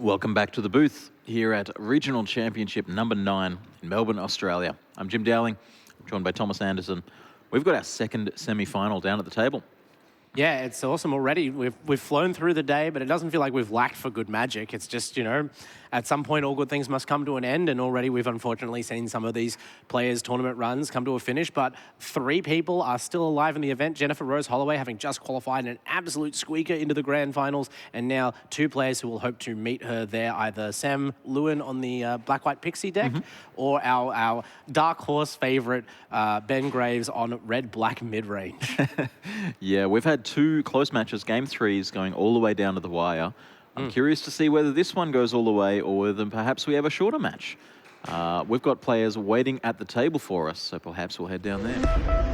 Welcome back to the booth here at Regional Championship number 9 in Melbourne, Australia. I'm Jim Dowling, joined by Thomas Anderson. We've got our second semi-final down at the table. Yeah, it's awesome already. We've flown through the day, but it doesn't feel like we've lacked for good magic. It's just, at some point all good things must come to an end, and already we've unfortunately seen some of these players' tournament runs come to a finish, but 3 people are still alive in the event. Jennifer Rose Holloway having just qualified an absolute squeaker into the grand finals, and now 2 players who will hope to meet her there, either Sam Lewin on the Black-White Pixie deck, or our dark horse favourite, Ben Graves on Red-Black mid-range. Yeah, we've had 2 close matches, game 3s going all the way down to the wire. I'm curious to see whether this one goes all the way or whether perhaps we have a shorter match. We've got players waiting at the table for us, so perhaps we'll head down there.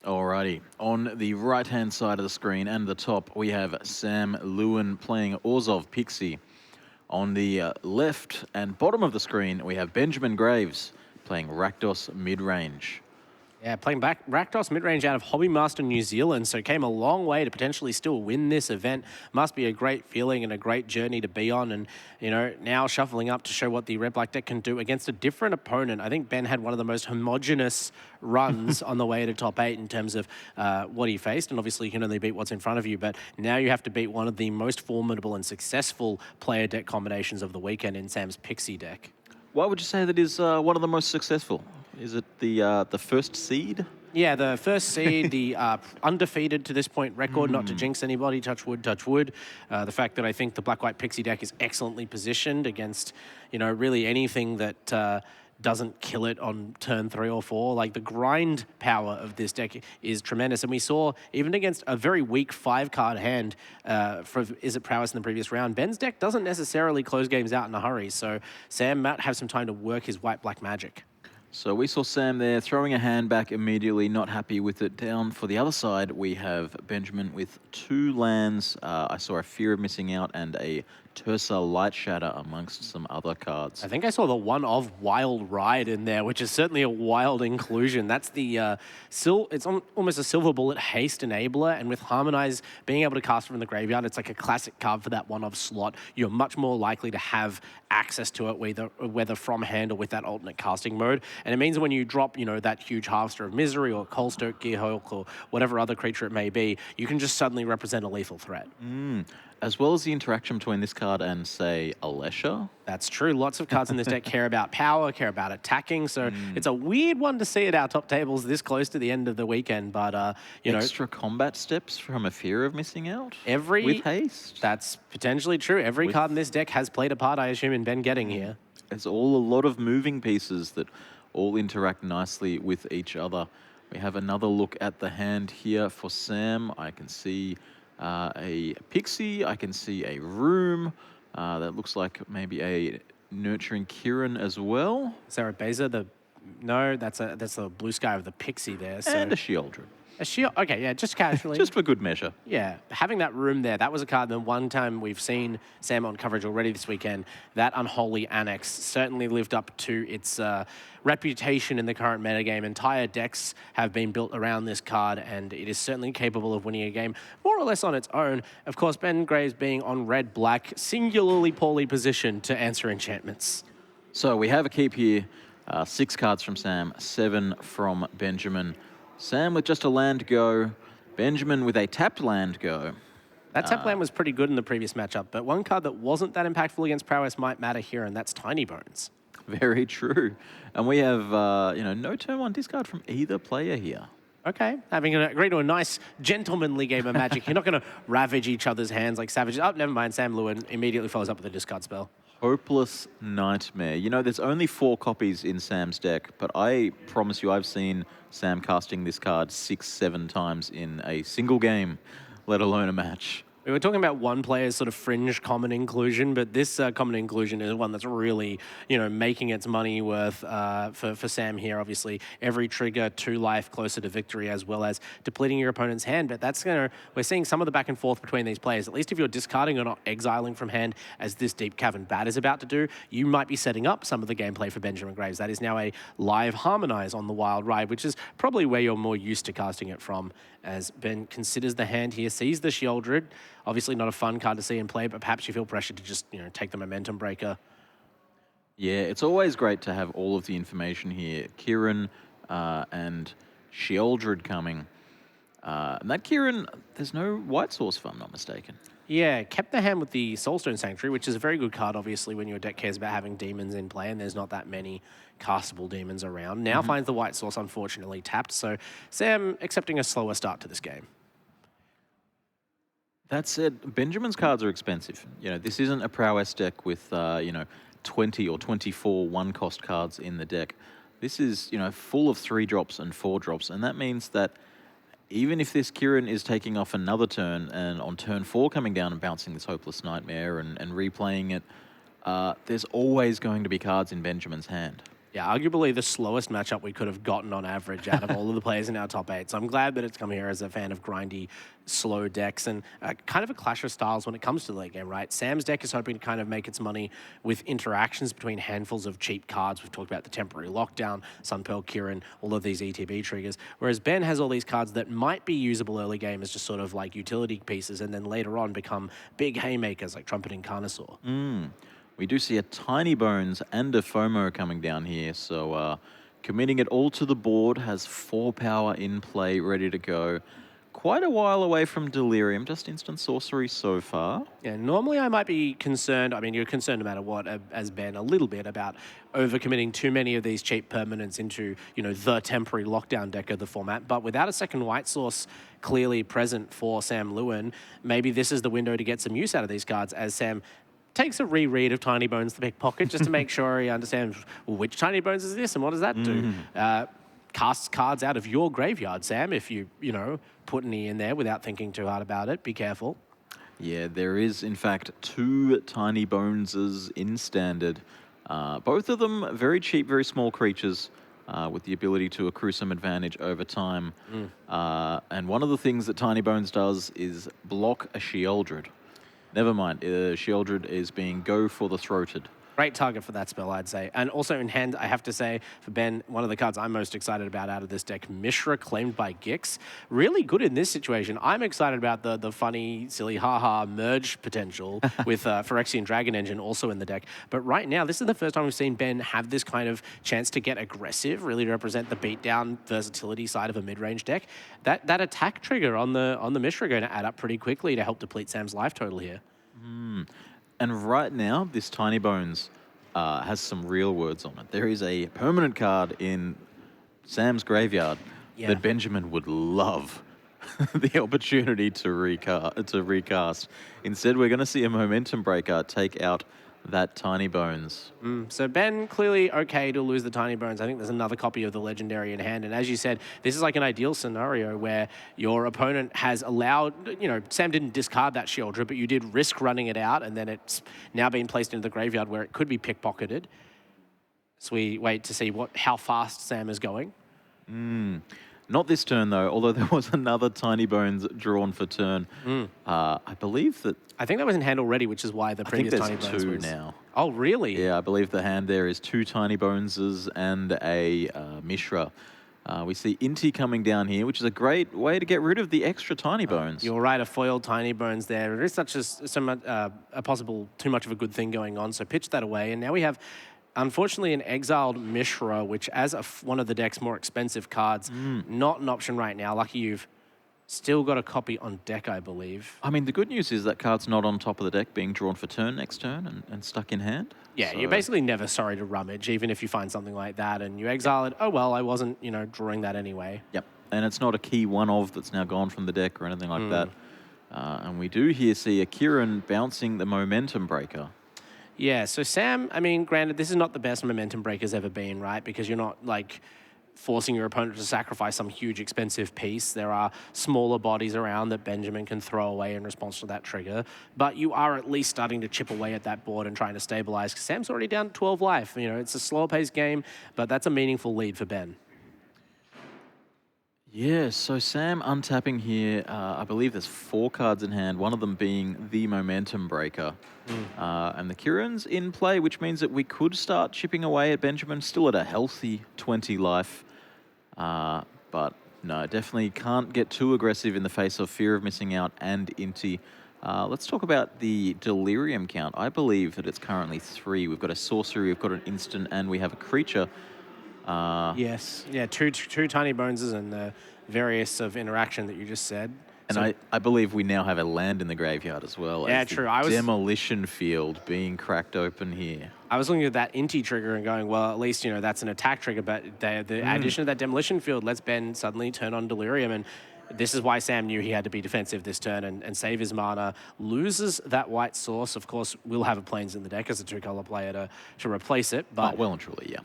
Alrighty, on the right-hand side of the screen and the top, we have Sam Lewin playing Orzhov Pixie. On the left and bottom of the screen, we have Benjamin Graves playing Rakdos mid-range. Yeah, playing back Rakdos mid-range out of Hobbymaster New Zealand, so came a long way to potentially still win this event. Must be a great feeling and a great journey to be on, and now shuffling up to show what the red-black deck can do against a different opponent. I think Ben had one of the most homogenous runs on the way to top 8 in terms of what he faced, and obviously you can only beat what's in front of you, but now you have to beat one of the most formidable and successful player deck combinations of the weekend in Sam's Pixie deck. Why would you say that is one of the most successful? Is it the first seed? Yeah, the first seed, the undefeated to this point record, not to jinx anybody, touch wood, touch wood. The fact that I think the Black-White Pixie deck is excellently positioned against, really anything that doesn't kill it on turn 3 or 4. Like, the grind power of this deck is tremendous. And we saw, even against a very weak 5-card hand for Is It Prowess in the previous round, Ben's deck doesn't necessarily close games out in a hurry. So Sam might have some time to work his white-black magic. So we saw Sam there throwing a hand back immediately, not happy with it. Down for the other side, we have Benjamin with 2 lands. I saw a Fear of Missing Out and a Tersa Light Shatter amongst some other cards. I think I saw the one of Wild Ride in there, which is certainly a wild inclusion. That's the it's almost a Silver Bullet Haste Enabler, and with Harmonize being able to cast from the graveyard, it's like a classic card for that one of slot. You're much more likely to have access to it, whether from hand or with that alternate casting mode. And it means when you drop, that huge Harvester of Misery or Coldstoke Gearhulk or whatever other creature it may be, you can just suddenly represent a lethal threat. As well as the interaction between this card and, say, Alesha. That's true. Lots of cards in this deck care about power, care about attacking. So it's a weird one to see at our top tables this close to the end of the weekend. But, Extra combat steps from a Fear of Missing Out? With haste? That's potentially true. Every card in this deck has played a part, I assume, in Ben getting here. It's all a lot of moving pieces that all interact nicely with each other. We have another look at the hand here for Sam. I can see a Pixie, I can see a Room. That looks like maybe a Nurturing Kirin as well. Sarah Beza, no, that's the blue sky of the Pixie there. So. And a Sheoldred. A shield, okay, yeah, just casually. Just for good measure. Yeah, having that Room there, that was a card that one time we've seen Sam on coverage already this weekend. That Unholy Annex certainly lived up to its reputation in the current metagame. Entire decks have been built around this card, and it is certainly capable of winning a game more or less on its own. Of course, Ben Graves being on red-black, singularly poorly positioned to answer enchantments. So we have a keep here. 6 cards from Sam, 7 from Benjamin. Sam with just a land go, Benjamin with a tapped land go. That tapped land was pretty good in the previous matchup, but one card that wasn't that impactful against Prowess might matter here, and that's Tiny Bones. Very true. And we have, no turn 1 discard from either player here. Okay, having agreed to a nice gentlemanly game of Magic. You're not going to ravage each other's hands like savages. Oh, never mind. Sam Lewin immediately follows up with a discard spell. Hopeless Nightmare. There's only 4 copies in Sam's deck, but I promise you I've seen Sam casting this card 6-7 times in a single game, let alone a match. We were talking about one player's sort of fringe common inclusion, but this common inclusion is one that's really, making its money worth for Sam here. Obviously, every trigger, 2 life closer to victory, as well as depleting your opponent's hand. But we're seeing some of the back and forth between these players. At least if you're discarding or not exiling from hand, as this Deep Cavern Bat is about to do, you might be setting up some of the gameplay for Benjamin Graves. That is now a live Harmonize on the Wild Ride, which is probably where you're more used to casting it from, as Ben considers the hand here, sees the Sheoldred. Obviously not a fun card to see in play, but perhaps you feel pressured to just, take the Momentum Breaker. Yeah, it's always great to have all of the information here. Kieran and Sheoldred coming. And that Kieran, there's no white source if I'm not mistaken. Yeah, kept the hand with the Soulstone Sanctuary, which is a very good card, obviously, when your deck cares about having demons in play, and there's not that many castable demons around. Now finds the white source, unfortunately, tapped. So Sam accepting a slower start to this game. That said, Benjamin's cards are expensive. This isn't a prowess deck with, 20 or 24 one-cost cards in the deck. This is, full of 3 drops and 4 drops, and that means that even if this Kieran is taking off another turn and on turn 4 coming down and bouncing this Hopeless Nightmare and replaying it, there's always going to be cards in Benjamin's hand. Yeah, arguably the slowest matchup we could have gotten on average out of all of the players in our top 8. So I'm glad that it's come here as a fan of grindy, slow decks and kind of a clash of styles when it comes to the late game, right? Sam's deck is hoping to kind of make its money with interactions between handfuls of cheap cards. We've talked about the Temporary Lockdown, Sunpearl, Kieran, all of these ETB triggers. Whereas Ben has all these cards that might be usable early game as just sort of like utility pieces and then later on become big haymakers like Trumpeting Carnosaur. We do see a Tiny Bones and a FOMO coming down here, so committing it all to the board, has 4 power in play, ready to go. Quite a while away from Delirium, just instant sorcery so far. Yeah, normally I might be concerned, you're concerned no matter what, as Ben, a little bit about overcommitting too many of these cheap permanents into, the Temporary Lockdown deck of the format. But without a second white source clearly present for Sam Lewin, maybe this is the window to get some use out of these cards as Sam takes a reread of Tiny Bones the Pickpocket just to make sure he understands, well, which Tiny Bones is this and what does that do? Casts cards out of your graveyard, Sam, if you, put any in there without thinking too hard about it. Be careful. Yeah, there is, in fact, 2 Tiny Boneses in Standard. Both of them very cheap, very small creatures with the ability to accrue some advantage over time. And one of the things that Tiny Bones does is block a Sheoldred. Never mind, Sheoldred is being go for the throated. Great target for that spell, I'd say. And also in hand, I have to say, for Ben, one of the cards I'm most excited about out of this deck, Mishra, claimed by Gix. Really good in this situation. I'm excited about the funny, silly, haha merge potential with Phyrexian Dragon Engine also in the deck. But right now, this is the first time we've seen Ben have this kind of chance to get aggressive, really to represent the beatdown versatility side of a mid-range deck. That attack trigger on the Mishra going to add up pretty quickly to help deplete Sam's life total here. And right now, this Tiny Bones has some real words on it. There is a permanent card in Sam's graveyard that Benjamin would love the opportunity to recast. Instead, we're going to see a Momentum Breaker take out that Tiny Bones. So Ben clearly okay to lose the Tiny Bones. I think there's another copy of the Legendary in hand. And as you said, this is like an ideal scenario where your opponent has allowed, Sam didn't discard that Sheoldred, but you did risk running it out, and then it's now being placed into the graveyard where it could be pickpocketed. So we wait to see how fast Sam is going. Not this turn, though, although there was another Tiny Bones drawn for turn. I believe that... I think that was in hand already, which is why the previous Tiny Bones was... I think there's 2 now. Oh, really? Yeah, I believe the hand there is 2 Tiny Boneses and a Mishra. We see Inti coming down here, which is a great way to get rid of the extra Tiny Bones. You're right, a foiled Tiny Bones there. There is such a possible too much of a good thing going on, so pitch that away. And now we have... Unfortunately, an exiled Mishra, which as one of the deck's more expensive cards, not an option right now. Lucky you've still got a copy on deck, I believe. I mean, the good news is that card's not on top of the deck, being drawn for turn next turn and stuck in hand. Yeah, so you're basically never sorry to rummage, even if you find something like that and you exile it. Oh, well, I wasn't, drawing that anyway. Yep, and it's not a key one-of that's now gone from the deck or anything like that. And we do here see a Kieran bouncing the Momentum Breaker. Yeah, so Sam, granted, this is not the best Momentum Breaker's ever been, right? Because you're not, forcing your opponent to sacrifice some huge expensive piece. There are smaller bodies around that Benjamin can throw away in response to that trigger. But you are at least starting to chip away at that board and trying to stabilize. Sam's already down to 12 life. You know, it's a slower paced game, but that's a meaningful lead for Ben. Yeah, so Sam untapping here, I believe there's 4 cards in hand, one of them being the Momentum Breaker. And the Kieran's in play, which means that we could start chipping away at Benjamin, still at a healthy 20 life. But no, definitely can't get too aggressive in the face of fear of missing out and Inti. Let's talk about the Delirium count. I believe that it's currently 3. We've got a Sorcery, we've got an Instant, and we have a Creature. Yes. Yeah, two Tiny Boneses and the various of interaction that you just said. And so, I believe we now have a land in the graveyard as well. Yeah, as true. The Demolition Field being cracked open here. I was looking at that Inti trigger and going, well, at least, you know, that's an attack trigger, but the addition of that Demolition Field lets Ben suddenly turn on Delirium, and this is why Sam knew he had to be defensive this turn and save his mana. Loses that white source. Of course, we'll have a Plains in the deck as a 2-color player to replace it. But well and truly, yeah.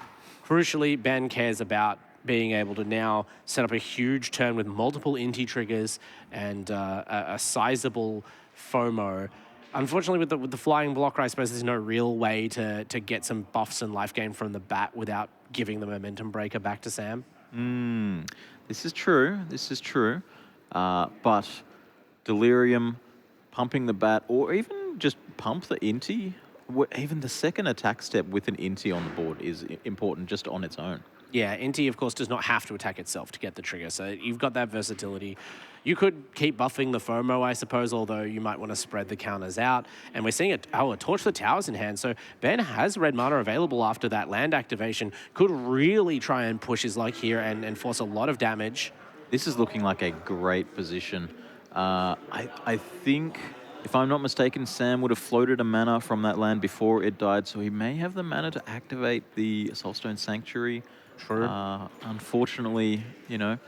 Crucially, Ben cares about being able to now set up a huge turn with multiple Inti triggers and a sizable FOMO. Unfortunately, with the flying blocker, I suppose there's no real way to get some buffs and life gain from the bat without giving the Momentum Breaker back to Sam. This is true. This is true. But Delirium, pumping the bat, or even just pump the Inti, even the second attack step with an Inti on the board is important just on its own. Yeah, Inti, of course, does not have to attack itself to get the trigger, so you've got that versatility. You could keep buffing the FOMO, I suppose, although you might want to spread the counters out. And we're seeing a Torch the Towers in hand, so Ben has red mana available after that land activation. Could really try and push his luck here and force a lot of damage. This is looking like a great position. I think, if I'm not mistaken, Sam would have floated a mana from that land before it died, so he may have the mana to activate the Soulstone Sanctuary. True. Unfortunately, you know.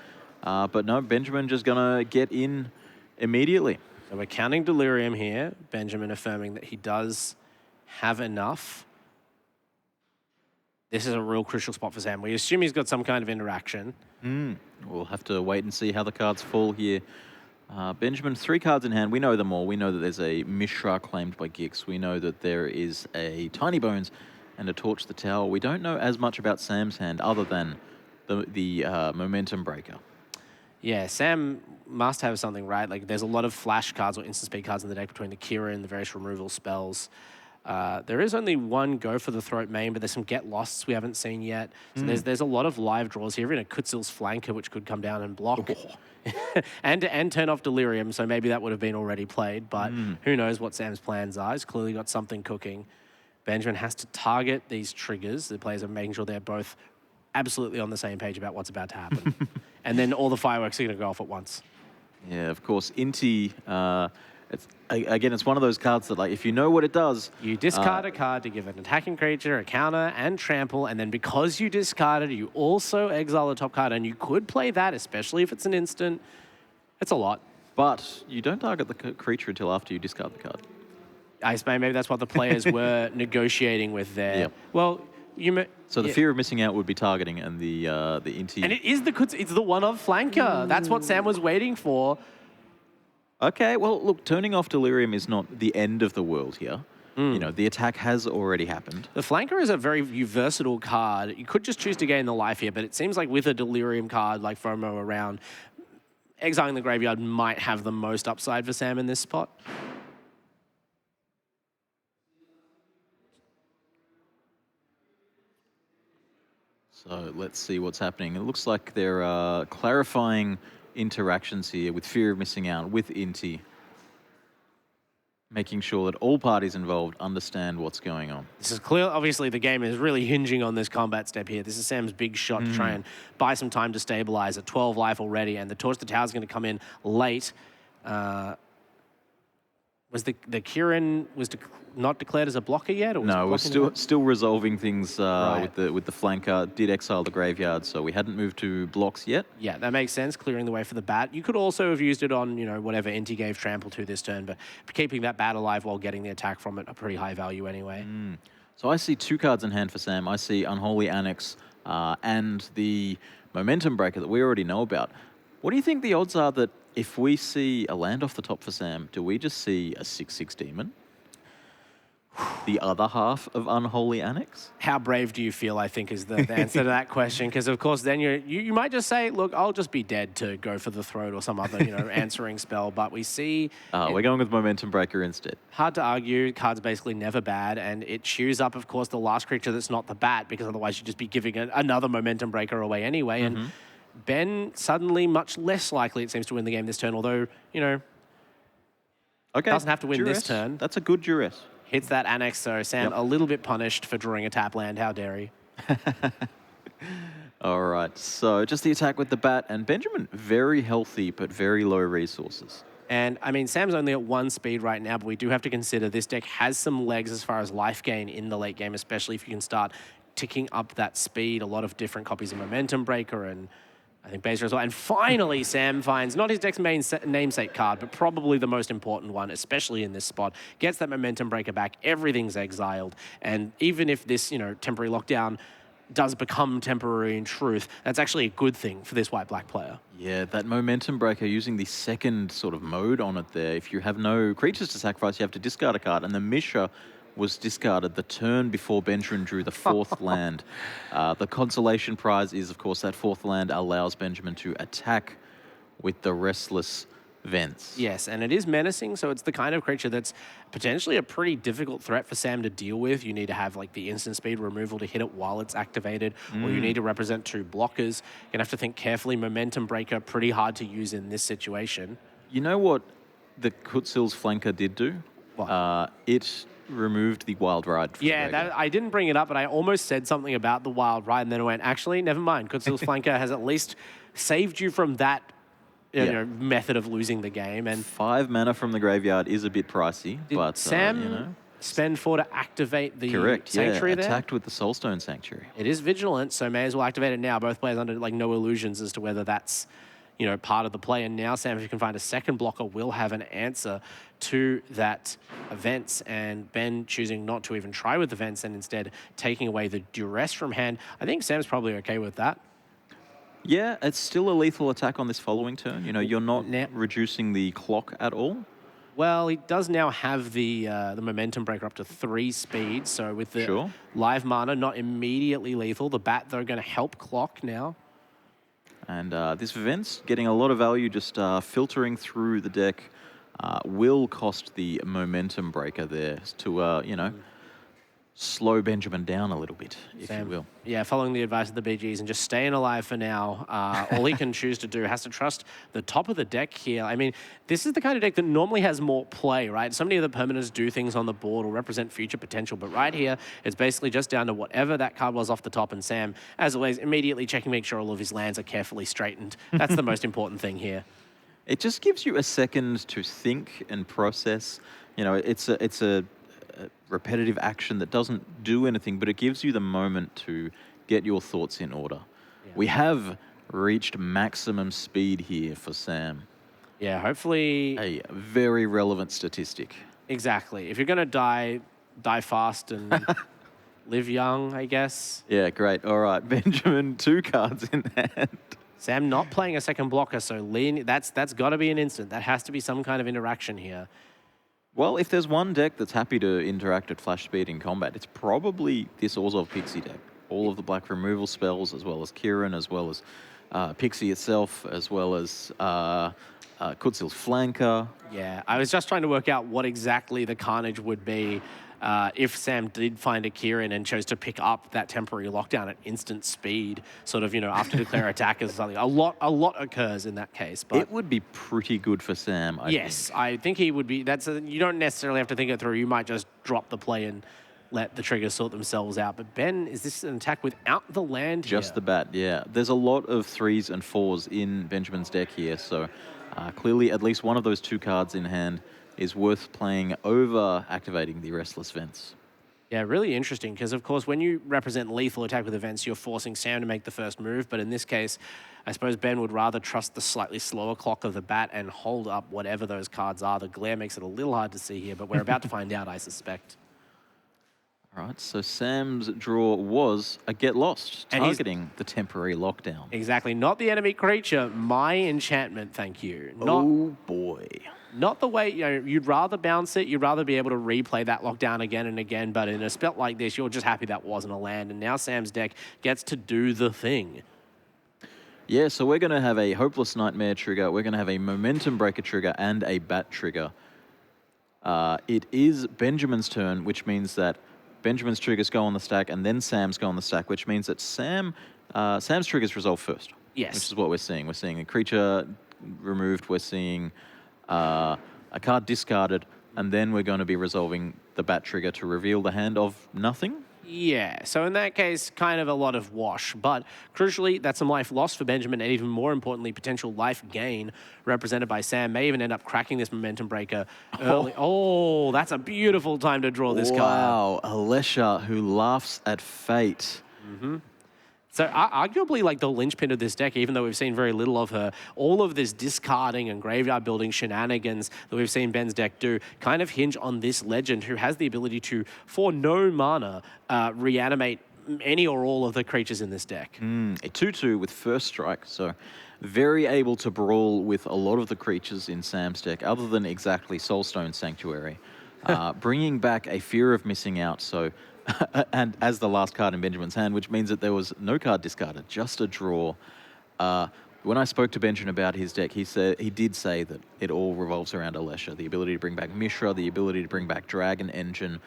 But no, Benjamin just going to get in immediately. So we're counting Delirium here. Benjamin affirming that he does have enough. This is a real crucial spot for Sam. We assume he's got some kind of interaction. We'll have to wait and see how the cards fall here. Benjamin, 3 cards in hand. We know them all. We know that there's a Mishra claimed by Gix. We know that there is a Tiny Bones and a Torch the Tower. We don't know as much about Sam's hand other than the Momentum Breaker. Yeah, Sam must have something, right? Like, there's a lot of flash cards or instant speed cards in the deck between the Kira and the various removal spells. There is only one Go for the Throat main, but there's some Get Losts we haven't seen yet. So there's a lot of live draws here. Even a Kutzil's Flanker, which could come down and block. and turn off Delirium, so maybe that would have been already played, but who knows what Sam's plans are. He's clearly got something cooking. Benjamin has to target these triggers. The players are making sure they're both absolutely on the same page about what's about to happen. And then all the fireworks are going to go off at once. Yeah, of course. Inti, it's one of those cards that, like, if you know what it does... You discard a card to give an attacking creature a counter and trample, and then because you discarded, you also exile the top card, and you could play that, especially if it's an instant. It's a lot. But you don't target the creature until after you discard the card. I suppose maybe that's what the players were negotiating with there. Yep. Well, so the fear of missing out would be targeting, and the Inti... And it's the one-of flanker. That's what Sam was waiting for. Okay, well, look, turning off Delirium is not the end of the world here. You know, the attack has already happened. The flanker is a very versatile card. You could just choose to gain the life here, but it seems like with a Delirium card like FOMO around, exiling the graveyard might have the most upside for Sam in this spot. So let's see what's happening. It looks like there are clarifying interactions here with fear of missing out, with Inti, making sure that all parties involved understand what's going on. This is clear. Obviously, the game is really hinging on this combat step here. This is Sam's big shot to try and buy some time to stabilize at 12 life already, and the Torch the Tower is going to come in late. Was the Kieran not declared as a blocker yet? Or was no, we're still resolving things right. with the flanker. Did exile the graveyard, so we hadn't moved to blocks yet. Yeah, that makes sense, clearing the way for the bat. You could also have used it on, you know, whatever Inti gave trample to this turn, but keeping that bat alive while getting the attack from it, a pretty high value anyway. So I see 2 cards in hand for Sam. I see Unholy Annex and the momentum breaker that we already know about. What do you think the odds are that if we see a land off the top for Sam, do we just see a 6/6 demon? The other half of Unholy Annex? How brave do you feel, I think, is the answer to that question. Because, of course, then you might just say, look, I'll just be dead to go for the throat or some other, answering spell. But we see... We're going with Momentum Breaker instead. Hard to argue. Card's basically never bad. And it chews up, of course, the last creature that's not the bat, because otherwise you'd just be giving another Momentum Breaker away anyway. And Ben suddenly much less likely, it seems, to win the game this turn. Although, Okay, doesn't have to win duress. this turn. That's a good duress. Hits that Annex, so Sam a little bit punished for drawing a tap land. How dare he? All right, so just the attack with the bat, and Benjamin, very healthy, but very low resources. And, I mean, Sam's only at 1 speed right now, but we do have to consider this deck has some legs as far as life gain in the late game, especially if you can start ticking up that speed. A lot of different copies of Momentum Breaker and I think Baser as well. And finally, Sam finds not his deck's main namesake card, but probably the most important one, especially in this spot. Gets that Momentum Breaker back. Everything's exiled. And even if this, temporary lockdown does become temporary in truth, that's actually a good thing for this white-black player. Yeah, that Momentum Breaker using the second sort of mode on it there. If you have no creatures to sacrifice, you have to discard a card. And the Misha was discarded the turn before Benjamin drew the 4th land. The consolation prize is, of course, that 4th land allows Benjamin to attack with the Restless Vents. Yes, and it is menacing, so it's the kind of creature that's potentially a pretty difficult threat for Sam to deal with. You need to have like the instant speed removal to hit it while it's activated, or you need to represent 2 blockers. You're gonna have to think carefully. Momentum Breaker, pretty hard to use in this situation. You know what the Kutzil's Flanker did do? What? It removed the Wild Ride. Yeah, I didn't bring it up, but I almost said something about the Wild Ride, and then I went, actually, never mind. Kutzil's Flanker has at least saved you from that method of losing the game. And 5 mana from the graveyard is a bit pricey, but Sam spend 4 to activate the Correct, Sanctuary yeah, there? attacked with the Soulstone Sanctuary. It is vigilant, so may as well activate it now. Both players under no illusions as to whether that's part of the play. And now, Sam, if you can find a second blocker, will have an answer to that events. And Ben choosing not to even try with events and instead taking away the duress from hand. I think Sam's probably okay with that. Yeah, it's still a lethal attack on this following turn. You're not reducing the clock at all. Well, he does now have the Momentum Breaker up to 3 speed. So with the live mana, not immediately lethal. The bat, though, going to help clock now. And this event's getting a lot of value, just filtering through the deck. Will cost the Momentum Breaker there to, slow Benjamin down a little bit, if you will. Yeah, following the advice of the BGs and just staying alive for now. All he can choose to do has to trust the top of the deck here. I mean, this is the kind of deck that normally has more play, right? So many of the permanents do things on the board or represent future potential, but right here, it's basically just down to whatever that card was off the top, and Sam, as always, immediately checking, make sure all of his lands are carefully straightened. That's the most important thing here. It just gives you a second to think and process. It's a repetitive action that doesn't do anything, but it gives you the moment to get your thoughts in order. Yeah. We have reached maximum speed here for Sam. Yeah, hopefully... A very relevant statistic. Exactly. If you're going to die fast and live young, I guess. Yeah, great. All right, Benjamin, 2 cards in hand. Sam not playing a second blocker, so that's got to be an instant. That has to be some kind of interaction here. Well, if there's one deck that's happy to interact at flash speed in combat, it's probably this Orzhov Pixie deck. All of the black removal spells, as well as Kieran, as well as Pixie itself, as well as Kutzil's Flanker. Yeah, I was just trying to work out what exactly the carnage would be if Sam did find a Kieran and chose to pick up that temporary lockdown at instant speed, sort of, after declare attack or something. A lot occurs in that case. But it would be pretty good for Sam, I think. I think he would be. You don't necessarily have to think it through. You might just drop the play and let the triggers sort themselves out. But Ben, is this an attack without the land here? Just the bat, yeah. There's a lot of 3s and 4s in Benjamin's deck here, so clearly at least one of those 2 cards in hand is worth playing over activating the Restless Vents. Yeah, really interesting, because of course when you represent lethal attack with events, you're forcing Sam to make the first move, but in this case, I suppose Ben would rather trust the slightly slower clock of the bat and hold up whatever those cards are. The glare makes it a little hard to see here, but we're about to find out, I suspect. All right, so Sam's draw was a Get Lost, And he's- targeting the temporary lockdown. Exactly. Not the enemy creature, my enchantment, thank you. Oh boy. Not the way, you'd rather bounce it, you'd rather be able to replay that lockdown again and again, but in a spell like this, you're just happy that wasn't a land, and now Sam's deck gets to do the thing. Yeah, so we're going to have a Hopeless Nightmare trigger, we're going to have a Momentum Breaker trigger, and a Bat trigger. It is Benjamin's turn, which means that Benjamin's triggers go on the stack, and then Sam's go on the stack, which means that Sam's triggers resolve first. Yes. Which is what we're seeing. We're seeing a creature removed, we're seeing a card discarded, and then we're going to be resolving the Bat trigger to reveal the hand of nothing. Yeah, so in that case, kind of a lot of wash. But crucially, that's some life lost for Benjamin, and even more importantly, potential life gain represented by Sam. May even end up cracking this Momentum Breaker early. Oh, that's a beautiful time to draw this card. Wow, Alesha, who laughs at fate. So arguably like the linchpin of this deck, even though we've seen very little of her, all of this discarding and graveyard building shenanigans that we've seen Ben's deck do kind of hinge on this legend who has the ability to, for no mana, reanimate any or all of the creatures in this deck. A 2/2 with first strike, so very able to brawl with a lot of the creatures in Sam's deck, other than exactly Soulstone Sanctuary. Bringing back a Fear of Missing Out, so and as the last card in Benjamin's hand, which means that there was no card discarded, just a draw. When I spoke to Benjamin about his deck, he did say that it all revolves around Alesha, the ability to bring back Mishra, the ability to bring back Dragon Engine,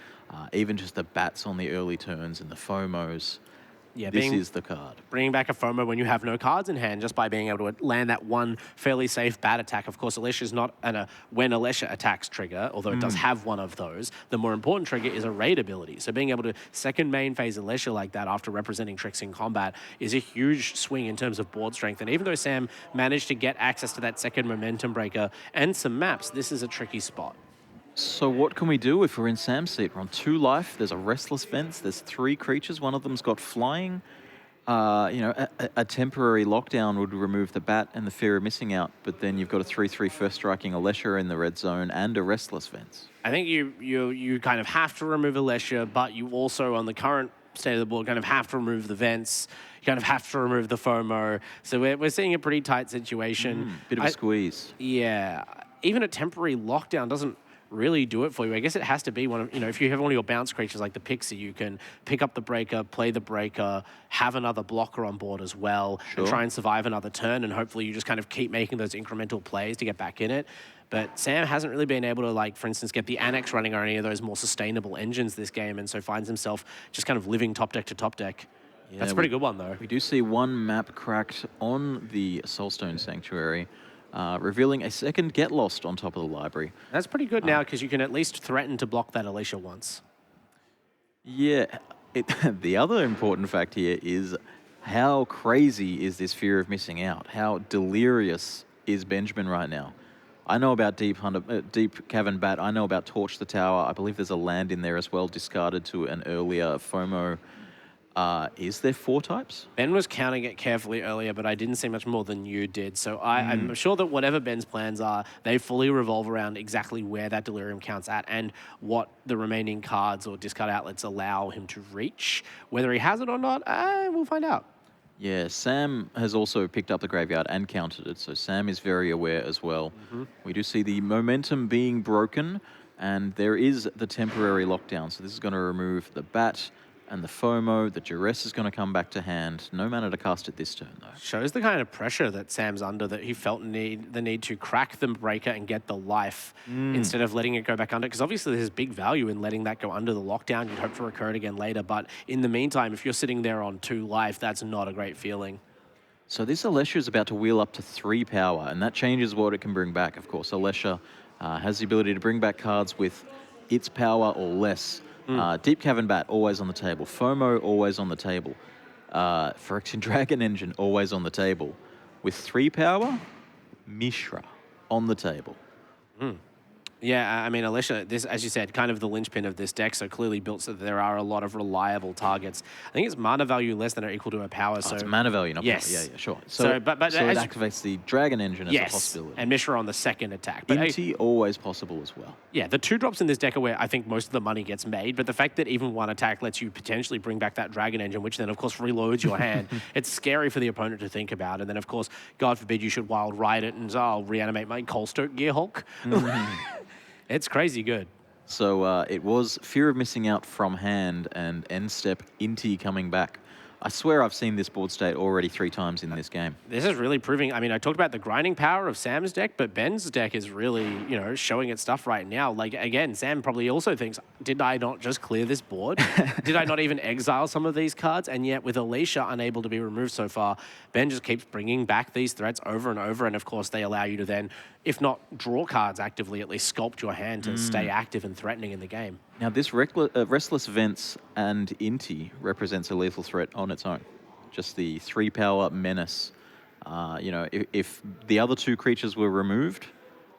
even just the bats on the early turns and the FOMOs. Yeah, This is the card. Bringing back a FOMO when you have no cards in hand just by being able to land that one fairly safe bat attack. Of course, Alesha's not when Alesha attacks trigger, although it does have one of those. The more important trigger is a raid ability. So being able to second main phase Alesha like that after representing tricks in combat is a huge swing in terms of board strength. And even though Sam managed to get access to that second Momentum Breaker and some maps, this is a tricky spot. So what can we do if we're in Sam's seat? We're on 2 life, there's a Restless Fence, there's 3 creatures, one of them's got flying. A temporary lockdown would remove the bat and the Fear of Missing Out, but then you've got a 3/3 first striking Alesha in the red zone and a Restless Fence. I think you kind of have to remove Alesha, but you also, on the current state of the board, kind of have to remove the vents. You kind of have to remove the FOMO. So we're seeing a pretty tight situation. Bit of a squeeze. Yeah. Even a temporary lockdown doesn't really do it for you. I guess it has to be one of, if you have one of your bounce creatures like the Pixie, you can pick up the breaker, play the breaker, have another blocker on board as well, and try and survive another turn, and hopefully you just kind of keep making those incremental plays to get back in it. But Sam hasn't really been able to, like, for instance, get the Annex running or any of those more sustainable engines this game, and so finds himself just kind of living top deck to top deck. Yeah, That's a pretty good one, though. We do see one map cracked on the Soulstone Sanctuary, revealing a second Get Lost on top of the library. That's pretty good now, because you can at least threaten to block that Alesha once. Yeah, the other important fact here is how crazy is this Fear of Missing Out? How delirious is Benjamin right now? I know about Deep Cavern Bat. I know about Torch the Tower. I believe there's a land in there as well, discarded to an earlier FOMO. Is there 4 types? Ben was counting it carefully earlier, but I didn't see much more than you did. So I'm sure that whatever Ben's plans are, they fully revolve around exactly where that Delirium count's at and what the remaining cards or discard outlets allow him to reach. Whether he has it or not, we'll find out. Yeah, Sam has also picked up the graveyard and counted it, so Sam is very aware as well. We do see the momentum being broken, and there is the temporary lockdown. So this is going to remove the bat and the FOMO. The Duress is going to come back to hand. No mana to cast it this turn, though. Shows the kind of pressure that Sam's under, that he felt the need to crack the breaker and get the life instead of letting it go back under. Because obviously there's big value in letting that go under the lockdown. You'd hope to recur it again later. But in the meantime, if you're sitting there on 2 life, that's not a great feeling. So this Alesha is about to wheel up to 3 power, and that changes what it can bring back. Of course, Alesha has the ability to bring back cards with its power or less. Deep Cavern Bat, always on the table. FOMO, always on the table. Phyrexian Dragon Engine, always on the table. With 3 power, Mishra on the table. Yeah, I mean, Alicia, this, as you said, kind of the linchpin of this deck, so clearly built so that there are a lot of reliable targets. I think it's mana value less than or equal to a power, Oh, so... it's mana value, not power. Yeah, Yes. yeah, sure. So, but so it as activates the Dragon Engine as a yes, possibility. and Mishra on the second attack. But Inti, always possible as well. yeah, the 2 drops in this deck are where I think most of the money gets made, but the fact that even one attack lets you potentially bring back that Dragon Engine, which then, of course, reloads your hand, it's scary for the opponent to think about. And then, of course, God forbid you should Wild Ride it and, I'll reanimate my Colstoke Gearhulk. It's crazy good. So it was Fear of Missing Out from hand and end step Inti coming back. I swear I've seen this board state already 3 times in this game. This is really proving, I mean, I talked about the grinding power of Sam's deck, but Ben's deck is really, you know, showing its stuff right now. Like, again, Sam probably also thinks, did I not just clear this board? Did I not even exile some of these cards? And yet with Alicia unable to be removed so far, Ben just keeps bringing back these threats over and over. And of course, they allow you to then, if not draw cards actively, at least sculpt your hand to stay active and threatening in the game. Now, this Restless Vents and Inti represents a lethal threat on its own. Just the 3-power menace. You know, if the other 2 creatures were removed,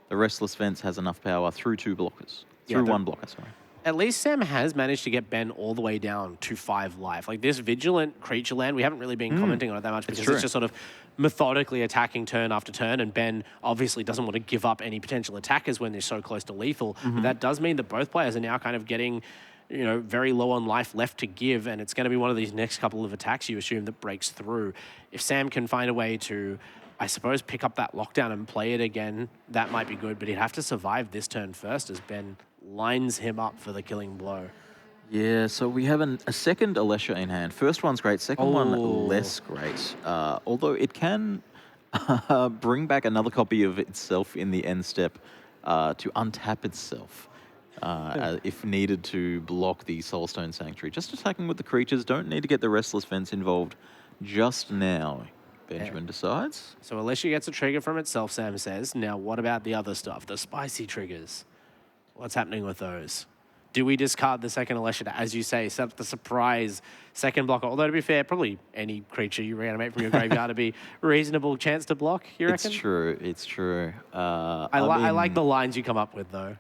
the Restless Vents has enough power through 2 blockers. Through 1 blocker, sorry. At least Sam has managed to get Ben all the way down to 5 life. Like this Vigilant creature land, we haven't really been commenting on it that much because it's just sort of methodically attacking turn after turn, and Ben obviously doesn't want to give up any potential attackers when they're so close to lethal. But that does mean that both players are now kind of getting, you know, very low on life left to give, and it's going to be one of these next couple of attacks you assume that breaks through. If Sam can find a way to, I suppose, pick up that lockdown and play it again, that might be good, but he'd have to survive this turn first as Ben lines him up for the killing blow. Yeah, so we have a second Alesha in hand. First one's great, second one less great. Although it can bring back another copy of itself in the end step to untap itself if needed to block the Soulstone Sanctuary. Just attacking with the creatures, don't need to get the Restless Vents involved just now. Benjamin decides. So Alicia gets a trigger from itself, Sam says. Now, what about the other stuff, the spicy triggers? What's happening with those? Do we discard the second Alicia to, as you say, set up the surprise second blocker? Although, to be fair, probably any creature you reanimate from your graveyard to be a reasonable chance to block, you reckon? It's true, it's true. I like the lines you come up with, though.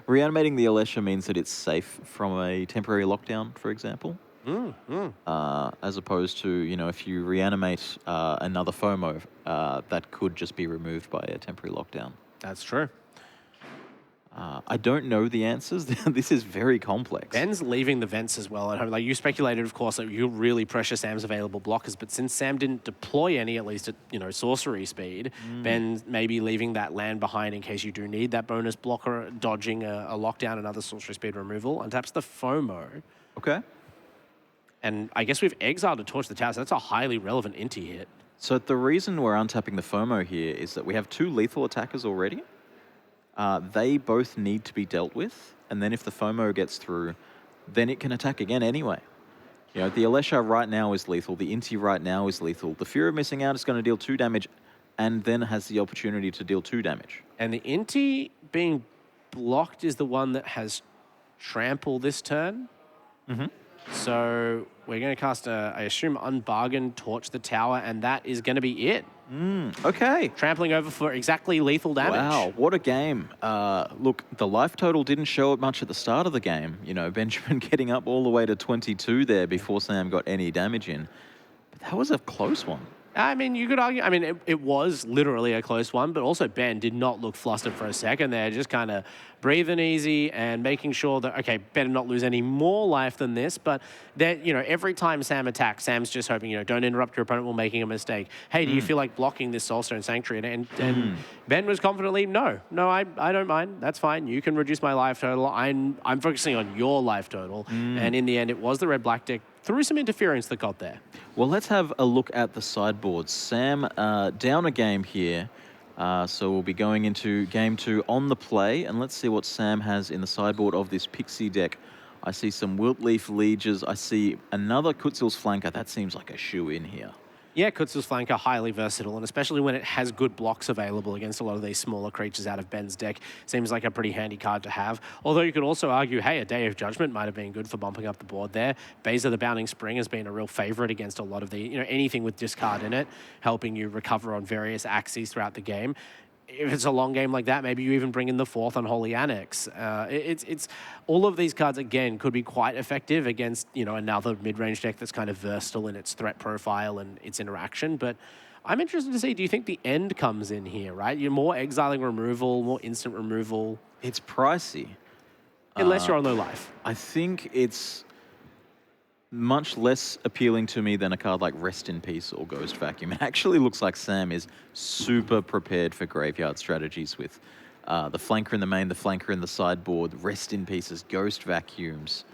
Reanimating the Alesha means that it's safe from a temporary lockdown, for example. As opposed to, you know, if you reanimate another FOMO, that could just be removed by a temporary lockdown. That's true. I don't know the answers. This is very complex. Ben's leaving the vents as well at home. Like you speculated, of course, that you'll really pressure Sam's available blockers, but since Sam didn't deploy any, at least at, you know, sorcery speed, Ben may be leaving that land behind in case you do need that bonus blocker, dodging a lockdown and other sorcery speed removal. Untaps the FOMO. Okay. And I guess we've exiled a Torch the Tower, so that's a highly relevant Inti hit. So the reason we're untapping the FOMO here is that we have 2 lethal attackers already. They both need to be dealt with, and then if the FOMO gets through, then it can attack again anyway. You know, the Alesha right now is lethal, the Inti right now is lethal. The Fear of Missing Out is going to deal 2 damage, and then has the opportunity to deal 2 damage. And the Inti being blocked is the one that has Trample this turn. So we're going to cast I assume, Unbargain, Torch the Tower, and that is going to be it. Okay. Trampling over for exactly lethal damage. Wow, what a game. Look, the life total didn't show it much at the start of the game. You know, Benjamin getting up all the way to 22 there before Sam got any damage in. But that was a close one. I mean, you could argue, I mean, it was literally a close one, but also Ben did not look flustered for a second there, just kind of breathing easy and making sure that, okay, better not lose any more life than this, but that, you know, every time Sam attacks, Sam's just hoping, you know, don't interrupt your opponent while making a mistake. Hey, do you feel like blocking this Soulstone Sanctuary? And Ben was confidently, no, I don't mind. That's fine. You can reduce my life total. I'm focusing on your life total. And in the end, it was the red-black deck through some interference that got there. Well, let's have a look at the sideboards. Sam down a game here. So we'll be going into game 2 on the play, and let's see what Sam has in the sideboard of this Pixie deck. I see some Wiltleaf Lieges. I see another Kutzil's Flanker. That seems like a shoe-in here. Yeah, Kutzil's Flanker, highly versatile, and especially when it has good blocks available against a lot of these smaller creatures out of Ben's deck, seems like a pretty handy card to have. Although you could also argue, hey, a Day of Judgment might have been good for bumping up the board there. Beza the Bounding Spring has been a real favorite against a lot of the, you know, anything with discard in it, helping you recover on various axes throughout the game. if it's a long game like that, maybe you even bring in the 4th Unholy Annex. It's all of these cards, again, could be quite effective against, another mid-range deck that's kind of versatile in its threat profile and its interaction. But I'm interested to see, do you think the end comes in here, right? You're more exiling removal, more instant removal. It's pricey. Unless you're on low life. I think it's much less appealing to me than a card like Rest in Peace or Ghost Vacuum. It actually looks like Sam is super prepared for graveyard strategies with the flanker in the main, the flanker in the sideboard, Rest in Pieces, Ghost Vacuums.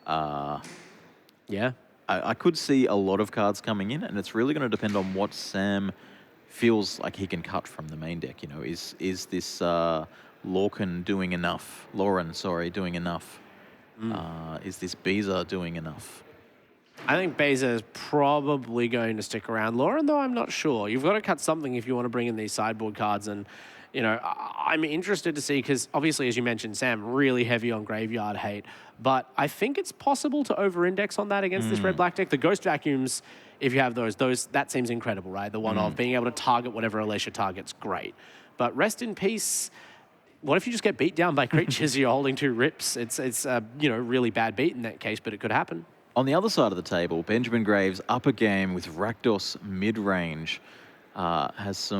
Yeah. I could see a lot of cards coming in, and it's really going to depend on what Sam feels like he can cut from the main deck. Is this Lauren doing enough? Is this Beezer doing enough? I think Beza is probably going to stick around. Lauren, though, I'm not sure. You've got to cut something if you want to bring in these sideboard cards. And, I'm interested to see, because obviously, as you mentioned, Sam, really heavy on graveyard hate. But I think it's possible to over-index on that against this red-black deck. The Ghost Vacuums, if you have those, that seems incredible, right? The one of being able to target whatever Alicia targets, great. But Rest in Peace, what if you just get beat down by creatures you're holding 2 rips? It's really bad beat in that case, but it could happen. On the other side of the table, Benjamin Graves up a game with Rakdos mid-range. Has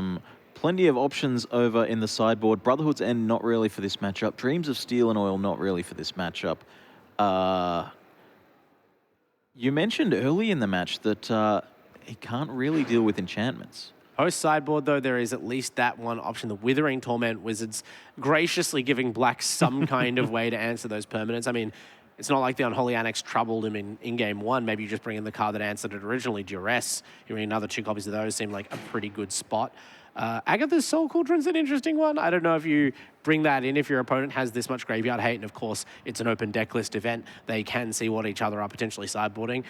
plenty of options over in the sideboard. Brotherhood's End, not really for this matchup. Dreams of Steel and Oil, not really for this matchup. You mentioned early in the match that he can't really deal with enchantments. Post-sideboard, though, there is at least that one option, the Withering Torment Wizards, graciously giving black some kind of way to answer those permanents. I mean, it's not like the Unholy Annex troubled him in game 1. Maybe you just bring in the card that answered it originally, Duress. You bring another 2 copies of those, seem like a pretty good spot. Agatha's Soul Cauldron's an interesting one. I don't know if you bring that in if your opponent has this much graveyard hate, and of course, it's an open deck list event. They can see what each other are potentially sideboarding.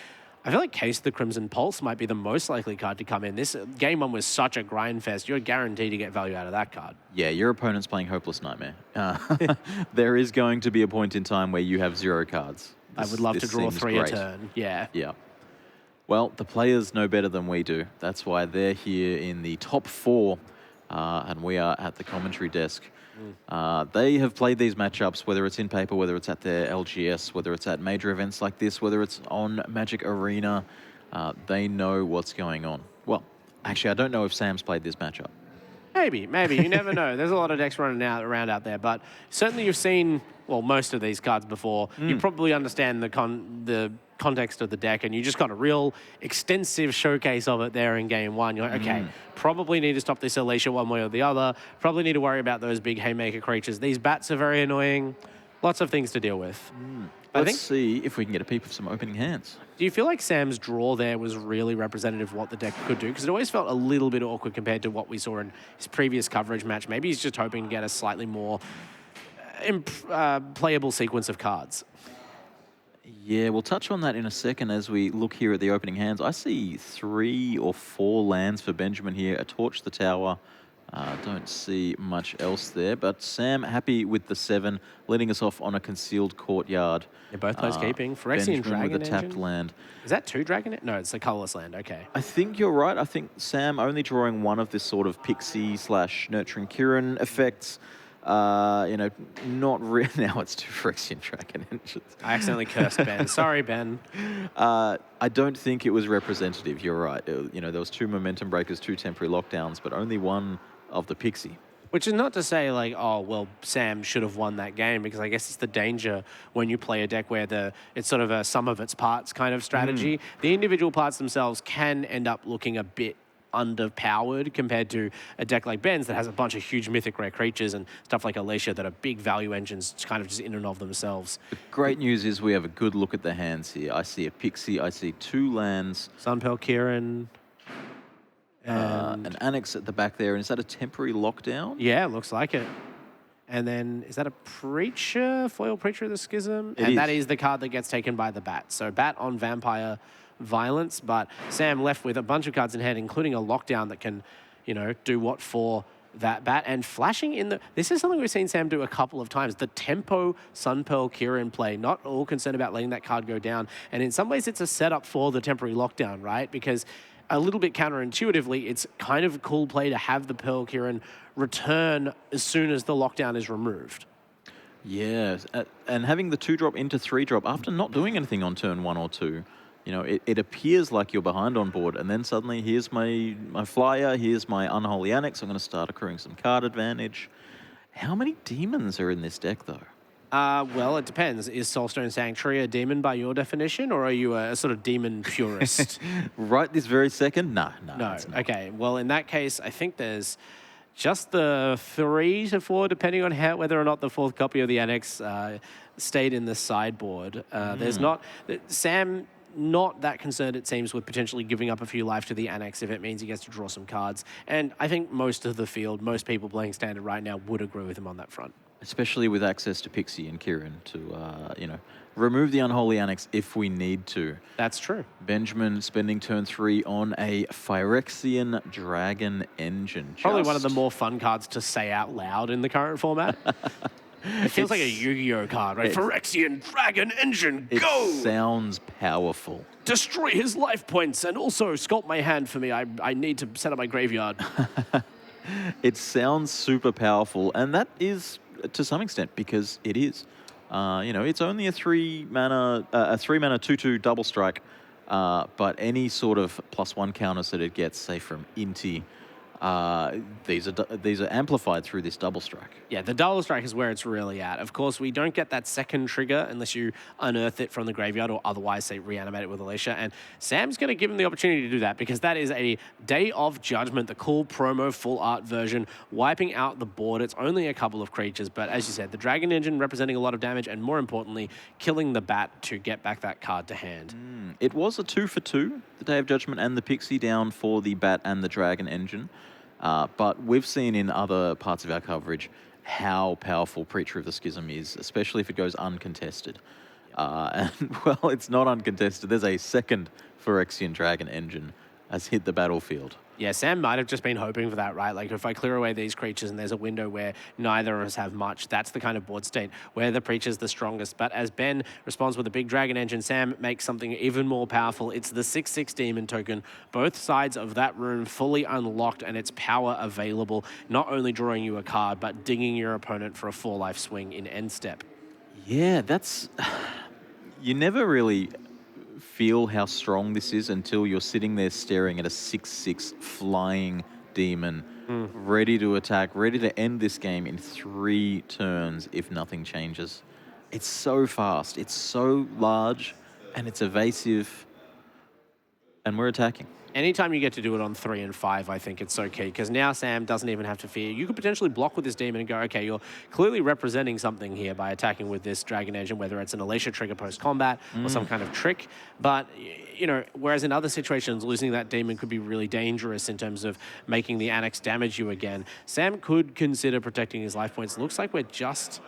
I feel like Case of the Crimson Pulse might be the most likely card to come in. This game 1 was such a grind fest. You're guaranteed to get value out of that card. Yeah, your opponent's playing Hopeless Nightmare. There is going to be a point in time where you have 0 cards. I would love to draw 3 great. a turn. Yeah. Yeah. Well, the players know better than we do. That's why they're here in the top 4, and we are at the commentary desk. They have played these matchups, whether it's in paper, whether it's at their LGS, whether it's at major events like this, whether it's on Magic Arena. They know what's going on. Well, actually, I don't know if Sam's played this matchup. Maybe. You never know. There's a lot of decks running around out there, but certainly you've seen, well, most of these cards before. You probably understand the context of the deck, and you just got a real extensive showcase of it there in game 1. You're like, okay, probably need to stop this Alicia one way or the other. Probably need to worry about those big Haymaker creatures. These bats are very annoying. Lots of things to deal with. Let's see if we can get a peep of some opening hands. Do you feel like Sam's draw there was really representative of what the deck could do? Because it always felt a little bit awkward compared to what we saw in his previous coverage match. Maybe he's just hoping to get a slightly more playable sequence of cards. Yeah, we'll touch on that in a second as we look here at the opening hands. I see 3 or 4 lands for Benjamin here. A Torch the Tower. Don't see much else there, but Sam happy with the 7, letting us off on a Concealed Courtyard. Yeah, both players keeping. Phyrexian Dragon with a tapped Engine? land. Is that 2 Dragon? No, it's a colorless land. Okay. I think you're right. I think Sam only drawing one of this sort of Pixie / Nurturing Kirin effects. Not really. Now it's 2 Phyrexian Dragon Engines. I accidentally cursed Ben. Sorry, Ben. I don't think it was representative. You're right. There was 2 Momentum Breakers, 2 Temporary Lockdowns, but only one of the Pixie. Which is not to say like, oh, well, Sam should have won that game, because I guess it's the danger when you play a deck where it's sort of a sum of its parts kind of strategy. The individual parts themselves can end up looking a bit underpowered compared to a deck like Ben's that has a bunch of huge mythic rare creatures and stuff like Alicia that are big value engines kind of just in and of themselves. The great news is we have a good look at the hands here. I see a Pixie, I see 2 lands. Sunpearl Kirin. An Annex at the back there. And is that a Temporary Lockdown? Yeah, looks like it. And then, is that a Preacher? Foil Preacher of the Schism? It is. That is the card that gets taken by the Bat. So Bat on Vampire Violence, but Sam left with a bunch of cards in hand, including a Lockdown that can, do what for that Bat. And flashing in the... This is something we've seen Sam do a couple of times. The tempo Sunpearl Kirin play, not all concerned about letting that card go down. And in some ways, it's a setup for the Temporary Lockdown, right? Because a little bit counterintuitively, it's kind of a cool play to have the Pearl Kieran return as soon as the lockdown is removed. Yes, and having the 2-drop into 3-drop after not doing anything on turn 1 or 2, you know, it appears like you're behind on board, and then suddenly here's my flyer, here's my Unholy Annex, I'm going to start accruing some card advantage. How many demons are in this deck, though? Well, it depends. Is Soulstone Sanctuary a demon by your definition, or are you a sort of demon purist? Right this very second? No. No. It's not. Okay. Well, in that case, I think there's just the 3 to 4, depending on whether or not the 4th copy of the Annex stayed in the sideboard. There's not... Sam... Not that concerned, it seems, with potentially giving up a few life to the Annex if it means he gets to draw some cards. And I think most of the field, most people playing Standard right now would agree with him on that front. Especially with access to Pixie and Kieran to, remove the Unholy Annex if we need to. That's true. Benjamin spending turn 3 on a Phyrexian Dragon Engine. Probably one of the more fun cards to say out loud in the current format. It feels like a Yu-Gi-Oh card, right? Phyrexian Dragon Engine, go! It sounds powerful. Destroy his life points and also sculpt my hand for me. I need to set up my graveyard. It sounds super powerful, and that is to some extent because it is. It's only a 3-mana 2/2 double strike, but any sort of +1 counters that it gets, say from Inti, these are amplified through this double strike. Yeah, the double strike is where it's really at. Of course, we don't get that second trigger unless you unearth it from the graveyard or otherwise, say, reanimate it with Alicia. And Sam's going to give him the opportunity to do that because that is a Day of Judgment, the cool promo full art version, wiping out the board. It's only a couple of creatures, but as you said, the Dragon Engine representing a lot of damage and, more importantly, killing the bat to get back that card to hand. It was a 2 for 2, the Day of Judgment and the Pixie down for the bat and the Dragon Engine. But we've seen in other parts of our coverage how powerful Preacher of the Schism is, especially if it goes uncontested. And, well, it's not uncontested. There's a second Phyrexian Dragon Engine has hit the battlefield. Yeah, Sam might have just been hoping for that, right? Like, if I clear away these creatures and there's a window where neither of us have much, that's the kind of board state where the Preacher's the strongest. But as Ben responds with a big Dragon Engine, Sam makes something even more powerful. It's the 6/6 Demon token. Both sides of that room fully unlocked and its power available, not only drawing you a card, but dinging your opponent for a 4-life swing in end step. Yeah, that's... You never really feel how strong this is until you're sitting there staring at a 6/6 flying demon, ready to attack, ready to end this game in 3 turns if nothing changes. It's so fast, it's so large, and it's evasive, and we're attacking. Anytime you get to do it on 3 and 5, I think it's so key, because now Sam doesn't even have to fear. You could potentially block with this demon and go, okay, you're clearly representing something here by attacking with this Dragon Engine, whether it's an Alicia trigger post-combat or some kind of trick. But, whereas in other situations, losing that demon could be really dangerous in terms of making the Annex damage you again. Sam could consider protecting his life points. Looks like we're just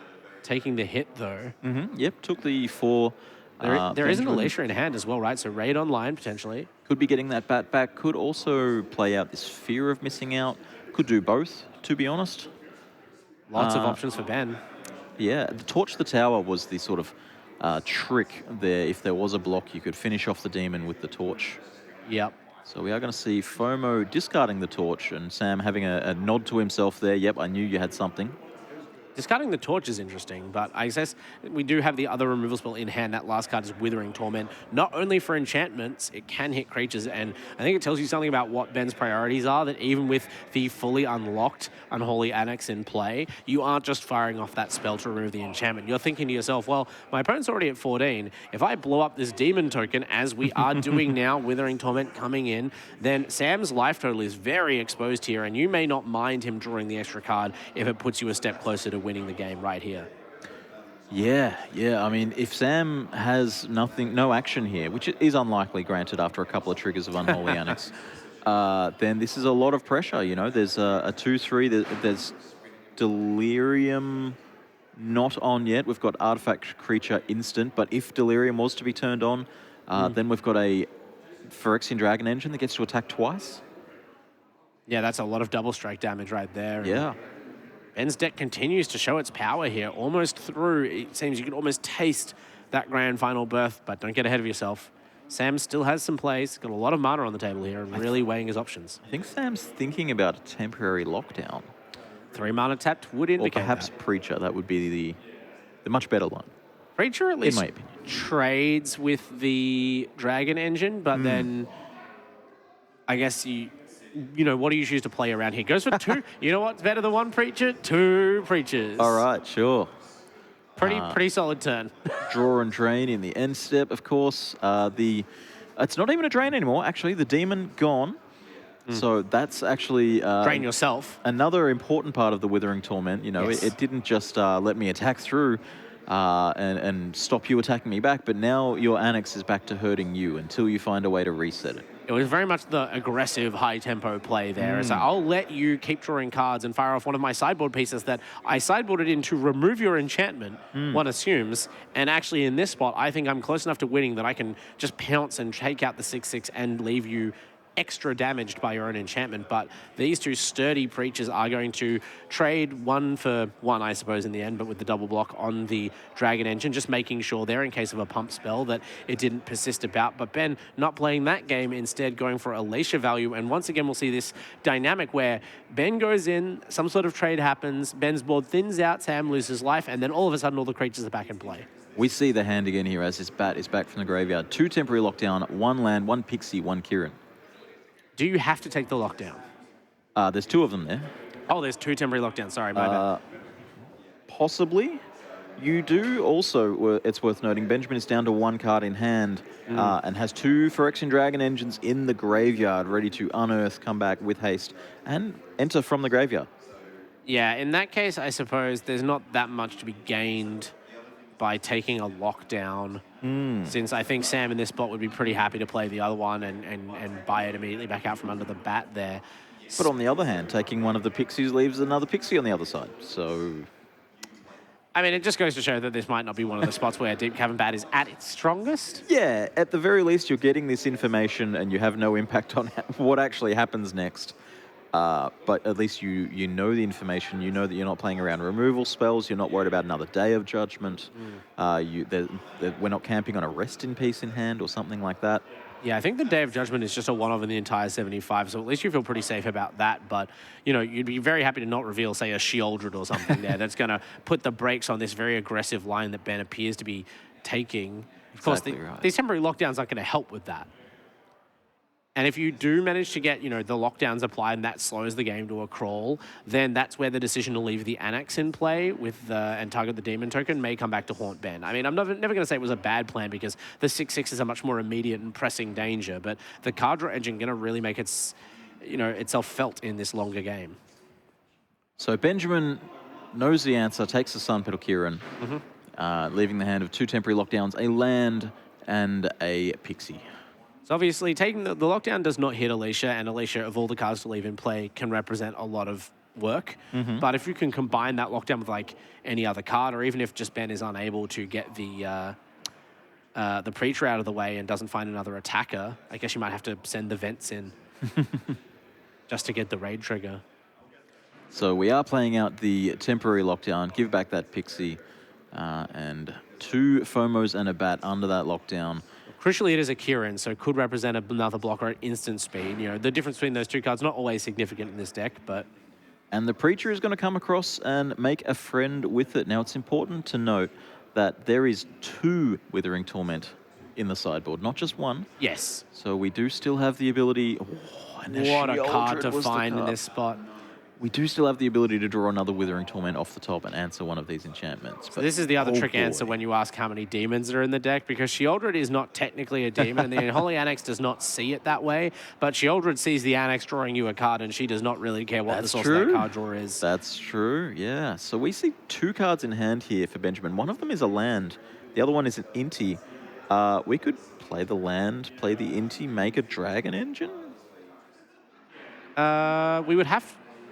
taking the hit, though. Yep, took the 4... There is an Alicia in hand as well, right? So raid online, potentially. Could be getting that bat back. Could also play out this fear of missing out. Could do both, to be honest. Lots of options for Ben. Yeah, the Torch the Tower was the sort of trick there. If there was a block, you could finish off the demon with the Torch. Yep. So we are going to see FOMO discarding the Torch and Sam having a nod to himself there. Yep, I knew you had something. Discarding the Torch is interesting, but I guess we do have the other removal spell in hand. That last card is Withering Torment. Not only for enchantments, it can hit creatures, and I think it tells you something about what Ben's priorities are, that even with the fully unlocked Unholy Annex in play, you aren't just firing off that spell to remove the enchantment. You're thinking to yourself, well, my opponent's already at 14. If I blow up this Demon token, as we are doing now, Withering Torment coming in, then Sam's life total is very exposed here, and you may not mind him drawing the extra card if it puts you a step closer to winning the game right here. Yeah. I mean, if Sam has no action here, which is unlikely, granted, after a couple of triggers of Unholy Annex, then this is a lot of pressure. There's a 2/3. There's Delirium not on yet. We've got Artifact Creature instant, but if Delirium was to be turned on, then we've got a Phyrexian Dragon Engine that gets to attack twice. Yeah, that's a lot of double strike damage right there. Yeah. Ben's deck continues to show its power here, almost through. It seems you can almost taste that grand final birth, but don't get ahead of yourself. Sam still has some plays, got a lot of mana on the table here and really weighing his options. I think Sam's thinking about a temporary lockdown. 3 mana tapped would Or indicate perhaps that. Preacher. That would be the much better line. Preacher at least my opinion. trades with the Dragon Engine, but then I guess you know, what do you choose to play around here? Goes for 2. You know what's better than 1 Preacher? 2 Preachers. All right, sure. Pretty solid turn. Draw and drain in the end step, of course. It's not even a drain anymore. Actually, the demon gone. So that's actually Drain yourself. another important part of the Withering Torment. You know, Yes. it didn't just let me attack through and stop you attacking me back, but now your Annex is back to hurting you until you find a way to reset it. It was very much the aggressive, high-tempo play there. So I'll let you keep drawing cards and fire off one of my sideboard pieces that I sideboarded in to remove your enchantment, one assumes. And actually, in this spot, I think I'm close enough to winning that I can just pounce and take out the 6/6 and leave you extra damaged by your own enchantment. But these 2 sturdy Preachers are going to trade 1 for 1, I suppose, in the end, but with the double block on the Dragon Engine, just making sure there, in case of a pump spell, that it didn't persist about. But Ben not playing that game, instead going for Alacia value. And once again, we'll see this dynamic where Ben goes in, some sort of trade happens, Ben's board thins out, Sam loses life, and then all of a sudden all the creatures are back in play. We see the hand again here as this bat is back from the graveyard. 2 temporary lockdown, 1 land, 1 pixie, 1 Kieran. Do you have to take the lockdown? There's 2 of them there. Oh, there's 2 temporary lockdowns. Sorry, my bad. Possibly. You do also, it's worth noting, Benjamin is down to 1 card in hand and has 2 Phyrexian Dragon Engines in the graveyard ready to unearth, come back with haste, and enter from the graveyard. Yeah, in that case, I suppose there's not that much to be gained by taking a lockdown, since I think Sam in this spot would be pretty happy to play the other one and buy it immediately back out from under the bat there. But on the other hand, taking one of the pixies leaves another pixie on the other side. So, I mean, it just goes to show that this might not be one of the spots where Deep Cavern Bat is at its strongest. yeah, at the very least, you're getting this information and you have no impact on what actually happens next. But at least you know the information. You know that you're not playing around removal spells. You're not worried about another Day of Judgment. We're not camping on a Rest in Peace in hand or something like that. Yeah, I think the Day of Judgment is just a one-off in the entire 75, so at least you feel pretty safe about that. But, you know, you'd be very happy to not reveal, say, a Sheoldred or something there that's going to put the brakes on this very aggressive line that Ben appears to be taking. Of course, these temporary lockdowns aren't going to help with that. And if you do manage to get, you know, the lockdowns applied and that slows the game to a crawl, then that's where the decision to leave the Annex in play with and target the Demon token may come back to haunt Ben. I mean, I'm never going to say it was a bad plan because the 6/6 is a much more immediate and pressing danger, but the card draw engine going to really make itself felt in this longer game. So Benjamin knows the answer, takes the Sun Petal Kieran, leaving the hand of 2 temporary lockdowns, a land and a pixie. So obviously, taking the lockdown does not hit Alacia, and Alacia, of all the cards to leave in play, can represent a lot of work. But if you can combine that lockdown with like any other card, or even if just Ben is unable to get the Preacher out of the way and doesn't find another attacker, I guess you might have to send the Vents in just to get the raid trigger. So we are playing out the temporary lockdown, give back that pixie, and 2 Fomos and a bat under that lockdown. Crucially, it is a Kieran, so could represent another blocker at instant speed. You know, the difference between those 2 cards not always significant in this deck, but... And the Preacher is going to come across and make a friend with it. Now, it's important to note that there is 2 Withering Torment in the sideboard, not just 1. Yes. So we do still have the ability... What a card to find in this spot. We do still have the ability to draw another Withering Torment off the top and answer one of these enchantments. So this is the other trick answer when you ask how many demons are in the deck, because Sheoldred is not technically a demon, and the Unholy Annex does not see it that way, but Sheoldred sees the Annex drawing you a card, and she does not really care what the source of that card draw is. That's true, yeah. So we see 2 cards in hand here for Benjamin. One of them is a land. The other one is an Inti. We could play the land, play the Inti, make a Dragon Engine?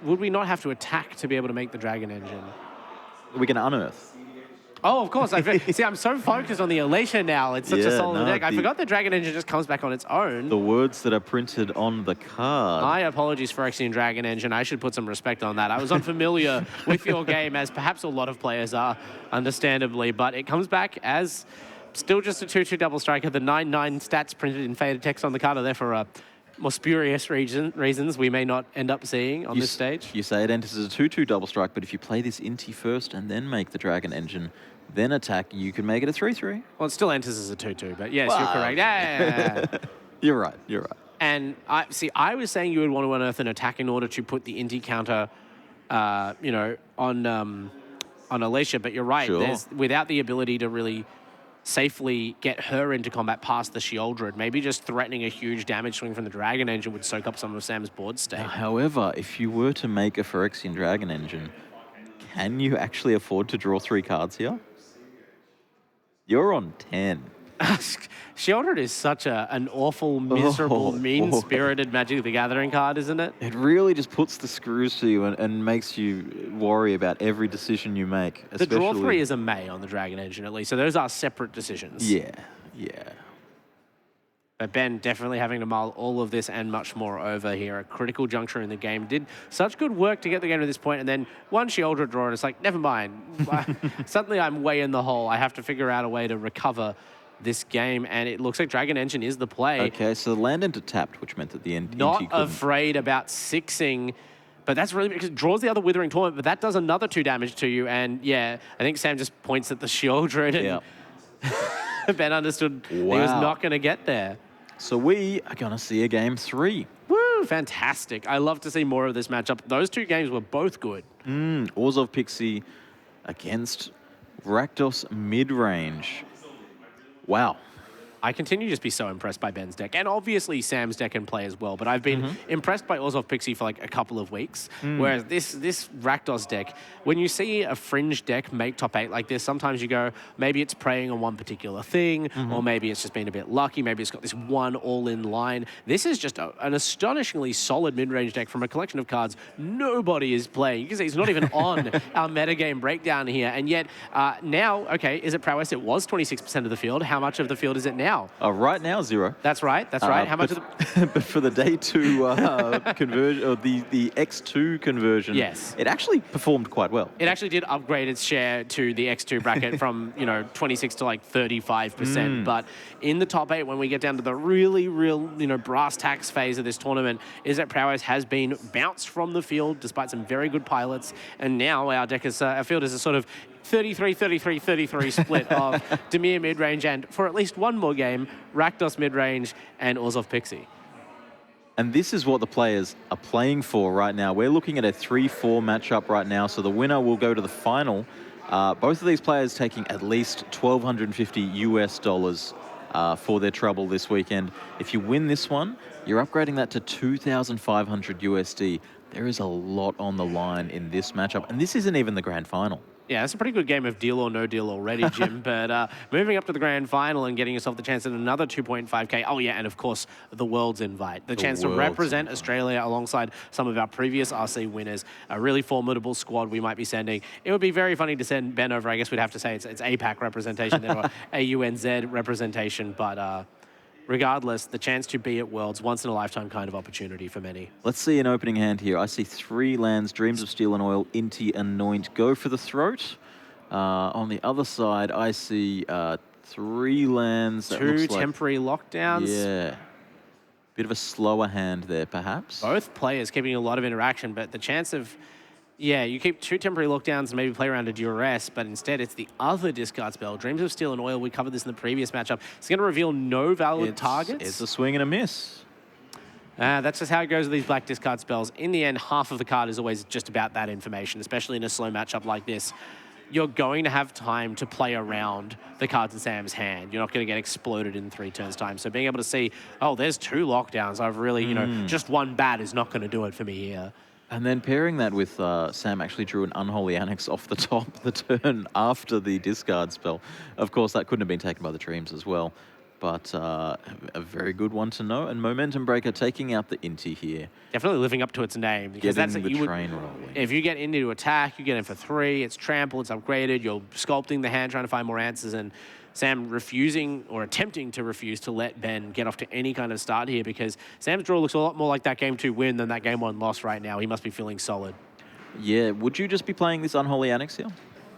Would we not have to attack to be able to make the Dragon Engine? We can unearth. Oh, of course. See, I'm so focused on the Alacia now. It's such a solid deck. I forgot the Dragon Engine just comes back on its own. The words that are printed on the card. My apologies for Phyrexian Dragon Engine. I should put some respect on that. I was unfamiliar with your game, as perhaps a lot of players are, understandably, but it comes back as Still just a 2-2 double striker. The 9-9 stats printed in faded text on the card are there for more spurious reasons we may not end up seeing on this stage. You say it enters as a 2-2 double strike, but if you play this Inti first and then make the Dragon Engine, then attack, you can make it a 3-3. Well, it still enters as a 2-2, but yes, you're correct. Yeah. You're right, you're right. And I was saying you would want to unearth an attack in order to put the Inti counter, on Alicia, but you're right. Sure. Without the ability to really safely get her into combat past the Sheoldred, maybe just threatening a huge damage swing from the Dragon Engine would soak up some of Sam's board state. However, if you were to make a Phyrexian Dragon Engine, can you actually afford to draw 3 cards here? You're on 10. Sheoldred is such an awful, miserable, mean-spirited Magic the Gathering card, isn't it? It really just puts the screws to you and makes you worry about every decision you make. The draw 3 is a May on the Dragon Engine, at least, so those are separate decisions. Yeah. But Ben definitely having to mull all of this and much more over here. A critical juncture in the game. Did such good work to get the game to this point, and then one Sheoldred draw, and it's like, never mind. Suddenly I'm way in the hole. I have to figure out a way to recover this game, and it looks like Dragon Engine is the play. Okay, so the land into tapped, which meant that the end. Not afraid about 6ing, but that's really because it draws the other Withering Torment, but that does another 2 damage to you, and yeah, I think Sam just points at the Sheoldred, and Ben understood he was not going to get there. So we are going to see a game 3. Woo, fantastic. I love to see more of this matchup. Those 2 games were both good. Orzhov Pixie against Rakdos mid-range. Wow. I continue to just be so impressed by Ben's deck, and obviously Sam's deck and play as well, but I've been impressed by Orzhov Pixie for like a couple of weeks, whereas this Rakdos deck, when you see a fringe deck make top 8 like this, sometimes you go, maybe it's preying on one particular thing, or maybe it's just been a bit lucky, maybe it's got this one all-in line. This is just an astonishingly solid mid-range deck from a collection of cards nobody is playing. You can see it's not even on our metagame breakdown here, and yet now, okay, is it prowess? It was 26% of the field. How much of the field is it now? Right now, 0. That's right. That's right. How much of the... But for the day 2 conversion, or the X2 conversion, yes, it actually performed quite well. It actually did upgrade its share to the X2 bracket from 26 to like 35%. But in the top 8, when we get down to the really real brass tacks phase of this tournament, is that prowess has been bounced from the field despite some very good pilots, and now our deck is our field is a sort of 33-33-33 split of Dimir mid-range and, for at least one more game, Rakdos mid-range and Orzhov Pixie. And this is what the players are playing for right now. We're looking at a 3-4 matchup right now, so the winner will go to the final. Both of these players taking at least $1,250 US for their trouble this weekend. If you win this one, you're upgrading that to 2,500 USD. There is a lot on the line in this matchup, and this isn't even the grand final. Yeah, it's a pretty good game of deal or no deal already, Jim. But moving up to the grand final and getting yourself the chance at another 2.5K. Oh, yeah, and of course, the World's Invite. The chance to represent Australia alongside some of our previous RC winners. A really formidable squad we might be sending. It would be very funny to send Ben over. I guess we'd have to say it's APAC representation or AUNZ representation. But regardless, the chance to be at Worlds, once-in-a-lifetime kind of opportunity for many. Let's see an opening hand here. I see 3 lands, Dreams of Steel and Oil, Inti, Anoint. Go for the throat. On the other side, I see 3 lands. 2 temporary lockdowns. Yeah. Bit of a slower hand there, perhaps. Both players keeping a lot of interaction, but the chance of... Yeah, you keep 2 temporary lockdowns and maybe play around a duress, but instead it's the other discard spell. Dreams of Steel and Oil, we covered this in the previous matchup. It's going to reveal no valid targets. It's a swing and a miss. That's just how it goes with these black discard spells. In the end, half of the card is always just about that information, especially in a slow matchup like this. You're going to have time to play around the cards in Sam's hand. You're not going to get exploded in 3 turns' time. So being able to see, oh, there's 2 lockdowns. I've really, just one bat is not going to do it for me here. And then pairing that with Sam actually drew an Unholy Annex off the top the turn after the discard spell. Of course, that couldn't have been taken by the Dreams as well. But a very good one to know. And Momentum Breaker taking out the Inti here. Definitely living up to its name. Because Getting that's the train rolling. If you get into attack, you get in for 3. It's trample, it's upgraded. You're sculpting the hand, trying to find more answers. And Sam refusing or attempting to refuse to let Ben get off to any kind of start here, because Sam's draw looks a lot more like that game 2 win than that game 1 loss right now. He must be feeling solid. Yeah, would you just be playing this Unholy Annex here?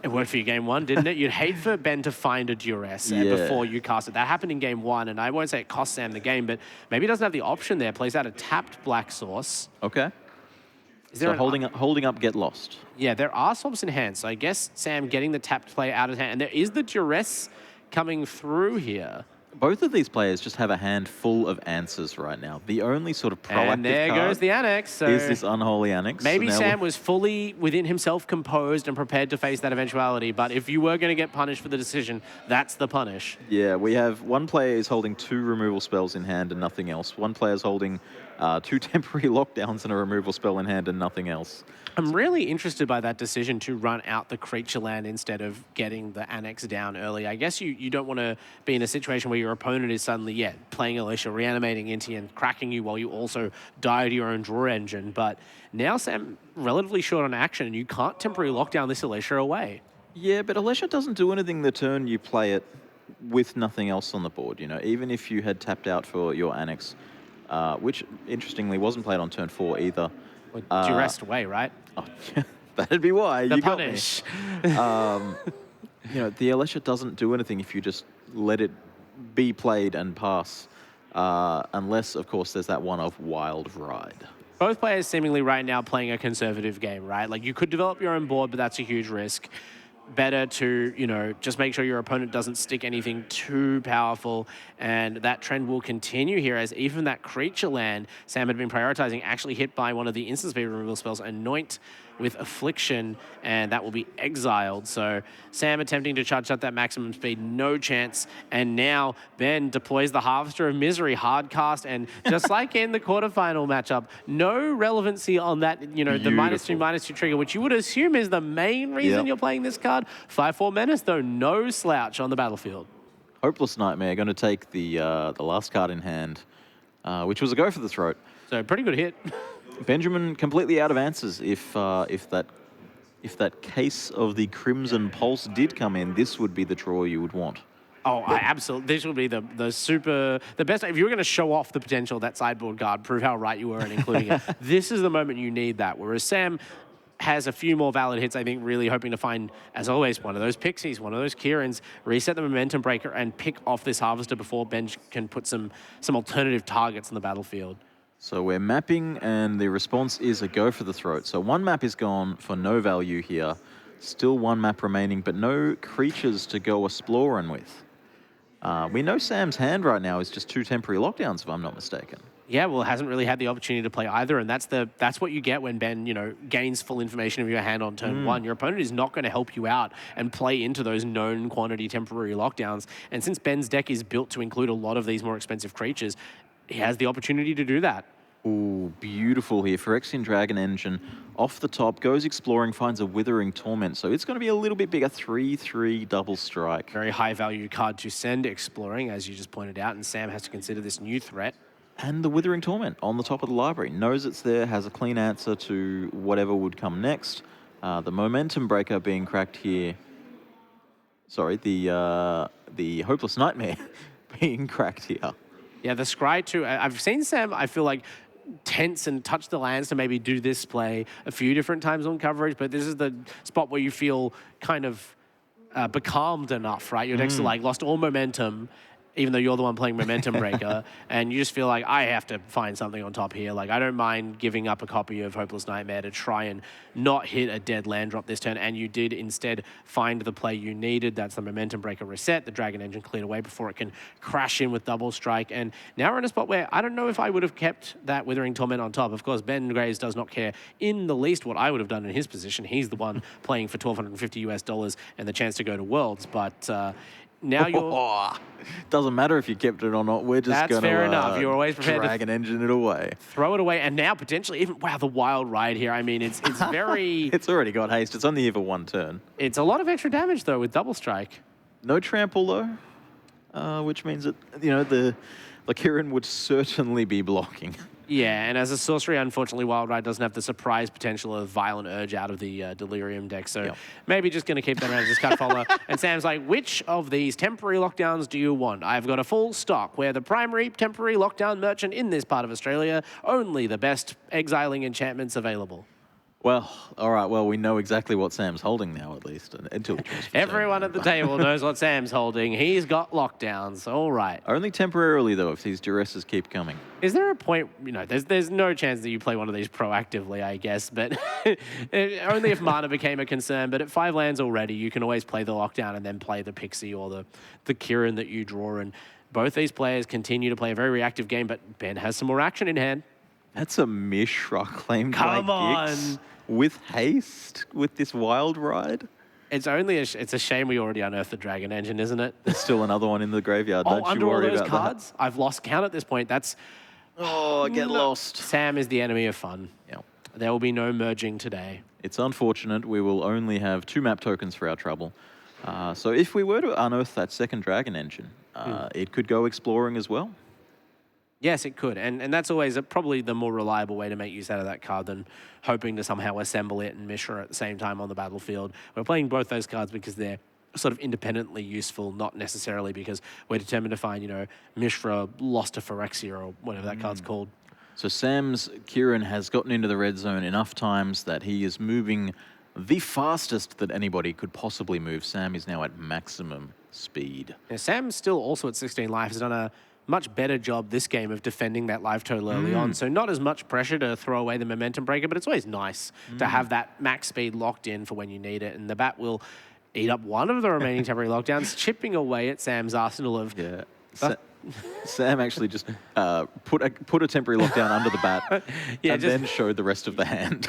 It worked for you game one, didn't it? You'd hate for Ben to find a duress before you cast it. That happened in game one, and I won't say it cost Sam the game, but maybe he doesn't have the option there. Plays out a tapped Black Source. Okay. Is there holding up, get lost. Yeah, there are swaps in hand, so I guess Sam getting the tapped play out of hand. And there is the duress coming through here. Both of these players just have a hand full of answers right now. The only sort of proactive and there card goes the Annex. So is this Unholy Annex. maybe So Sam was fully within himself composed and prepared to face that eventuality. But if you were going to get punished for the decision, that's the punish. Yeah, we have one player is holding 2 removal spells in hand and nothing else. One player is holding 2 temporary lockdowns and a removal spell in hand and nothing else. I'm really interested by that decision to run out the creature land instead of getting the Annex down early. I guess you don't want to be in a situation where your opponent is suddenly, playing Alicia, reanimating into you and cracking you while you also die to your own draw engine. But now Sam relatively short on action and you can't temporary lock down this Alicia away. Yeah, but Alicia doesn't do anything the turn you play it with nothing else on the board. You know, even if you had tapped out for your Annex, which interestingly wasn't played on turn 4 either. Well, duressed away, right? Oh, that'd be why. The you punish. Got me. You know, the Alicia doesn't do anything if you just let it be played and pass, unless, of course, there's that one of Wild Ride. Both players seemingly right now playing a conservative game, right? Like you could develop your own board, but that's a huge risk. Better to, just make sure your opponent doesn't stick anything too powerful. And that trend will continue here as even that creature land Sam had been prioritizing actually hit by one of the instant speed removal spells, Anoint with Affliction, and that will be exiled. So Sam attempting to charge up that maximum speed, no chance. And now Ben deploys the Harvester of Misery, hard cast, and just like in the quarterfinal matchup, no relevancy on that, the -2/-2 trigger, which you would assume is the main reason you're playing this card. 5/4 Menace, though, no slouch on the battlefield. Hopeless Nightmare going to take the last card in hand, which was a go for the throat. So pretty good hit. Benjamin completely out of answers. If that case of the Crimson Pulse did come in, this would be the draw you would want. Oh, absolutely. This would be the best. If you were going to show off the potential of that sideboard card, prove how right you were in including it, this is the moment you need that. Whereas Sam has a few more valid hits, I think, really hoping to find, as always, one of those Pixies, one of those Kierans, reset the Momentum Breaker, and pick off this Harvester before Ben can put some alternative targets on the battlefield. So we're mapping, and the response is a go for the throat. So one map is gone for no value here. Still one map remaining, but no creatures to go exploring with. We know Sam's hand right now is just 2 temporary lockdowns, if I'm not mistaken. Yeah, well, hasn't really had the opportunity to play either, and that's what you get when Ben, gains full information of your hand on turn 1. Your opponent is not going to help you out and play into those known quantity temporary lockdowns. And since Ben's deck is built to include a lot of these more expensive creatures, he has the opportunity to do that. Ooh, beautiful here. Phyrexian Dragon Engine off the top, goes exploring, finds a Withering Torment. So it's going to be a little bit bigger, 3/3 double strike. Very high value card to send exploring, as you just pointed out, and Sam has to consider this new threat. And the Withering Torment on the top of the library. Knows it's there, has a clean answer to whatever would come next. The Momentum Breaker being cracked here. Sorry, the Hopeless Nightmare being cracked here. Yeah, the Scry too. I've seen Sam, I feel like, tense and touch the lands to maybe do this play a few different times on coverage, but this is the spot where you feel kind of becalmed enough, right? Your deck's like lost all momentum, even though you're the one playing Momentum Breaker, and you just feel like, I have to find something on top here. Like, I don't mind giving up a copy of Hopeless Nightmare to try and not hit a dead land drop this turn, and you did instead find the play you needed. That's the Momentum Breaker reset, the Dragon Engine cleared away before it can crash in with double strike, and now we're in a spot where I don't know if I would have kept that Withering Torment on top. Of course, Ben Graves does not care in the least what I would have done in his position. He's the one playing for $1,250 US and the chance to go to Worlds, but now you're... Doesn't matter if you kept it or not. We're just going to fair enough. You're always prepared Dragon Engine it away. Throw it away. And now potentially even, wow, the Wild Ride here. I mean, it's very... It's already got haste. It's only ever one turn. It's a lot of extra damage, though, with double strike. No trample, though, which means that, the Kieran would certainly be blocking. Yeah, and as a sorcery, unfortunately, Wild Ride doesn't have the surprise potential of Violent Urge out of the Delirium deck. So maybe just going to keep that around as card follower. And Sam's like, which of these temporary lockdowns do you want? I've got a full stock. We're the primary temporary lockdown merchant in this part of Australia. Only the best exiling enchantments available. Well, all right. Well, we know exactly what Sam's holding now, at least, until he draws for Everyone at the table knows what Sam's holding. He's got lockdowns. All right. Only temporarily, though, if these duresses keep coming. Is there a point, there's no chance that you play one of these proactively, I guess, but only if mana became a concern. But at 5 lands already, you can always play the lockdown and then play the Pixie or the Kieran that you draw. And both these players continue to play a very reactive game, but Ben has some more action in hand. That's a Mishra claimed Come by Gix on. with haste with this wild ride. It's a shame we already unearthed the Dragon Engine, isn't it? There's still another one in the graveyard. Oh, Don't under you all worry those about cards? I've lost count at this point. That's that. Oh, get lost. Sam is the enemy of fun. Yeah. There will be no merging today. It's unfortunate. We will only have 2 map tokens for our trouble. So if we were to unearth that second Dragon Engine, it could go exploring as well. Yes, it could. And that's always probably the more reliable way to make use out of that card than hoping to somehow assemble it and Mishra at the same time on the battlefield. We're playing both those cards because they're sort of independently useful, not necessarily because we're determined to find, Mishra lost to Phyrexia or whatever that card's called. So Sam's Kieran has gotten into the red zone enough times that he is moving the fastest that anybody could possibly move. Sam is now at maximum speed. Now, Sam's still also at 16 life, has done a much better job this game of defending that life total early on. So not as much pressure to throw away the momentum breaker, but it's always nice to have that max speed locked in for when you need it. And the bat will eat up one of the remaining temporary lockdowns, chipping away at Sam's arsenal of... Yeah. Sam actually just put a temporary lockdown under the bat and then showed the rest of the hand.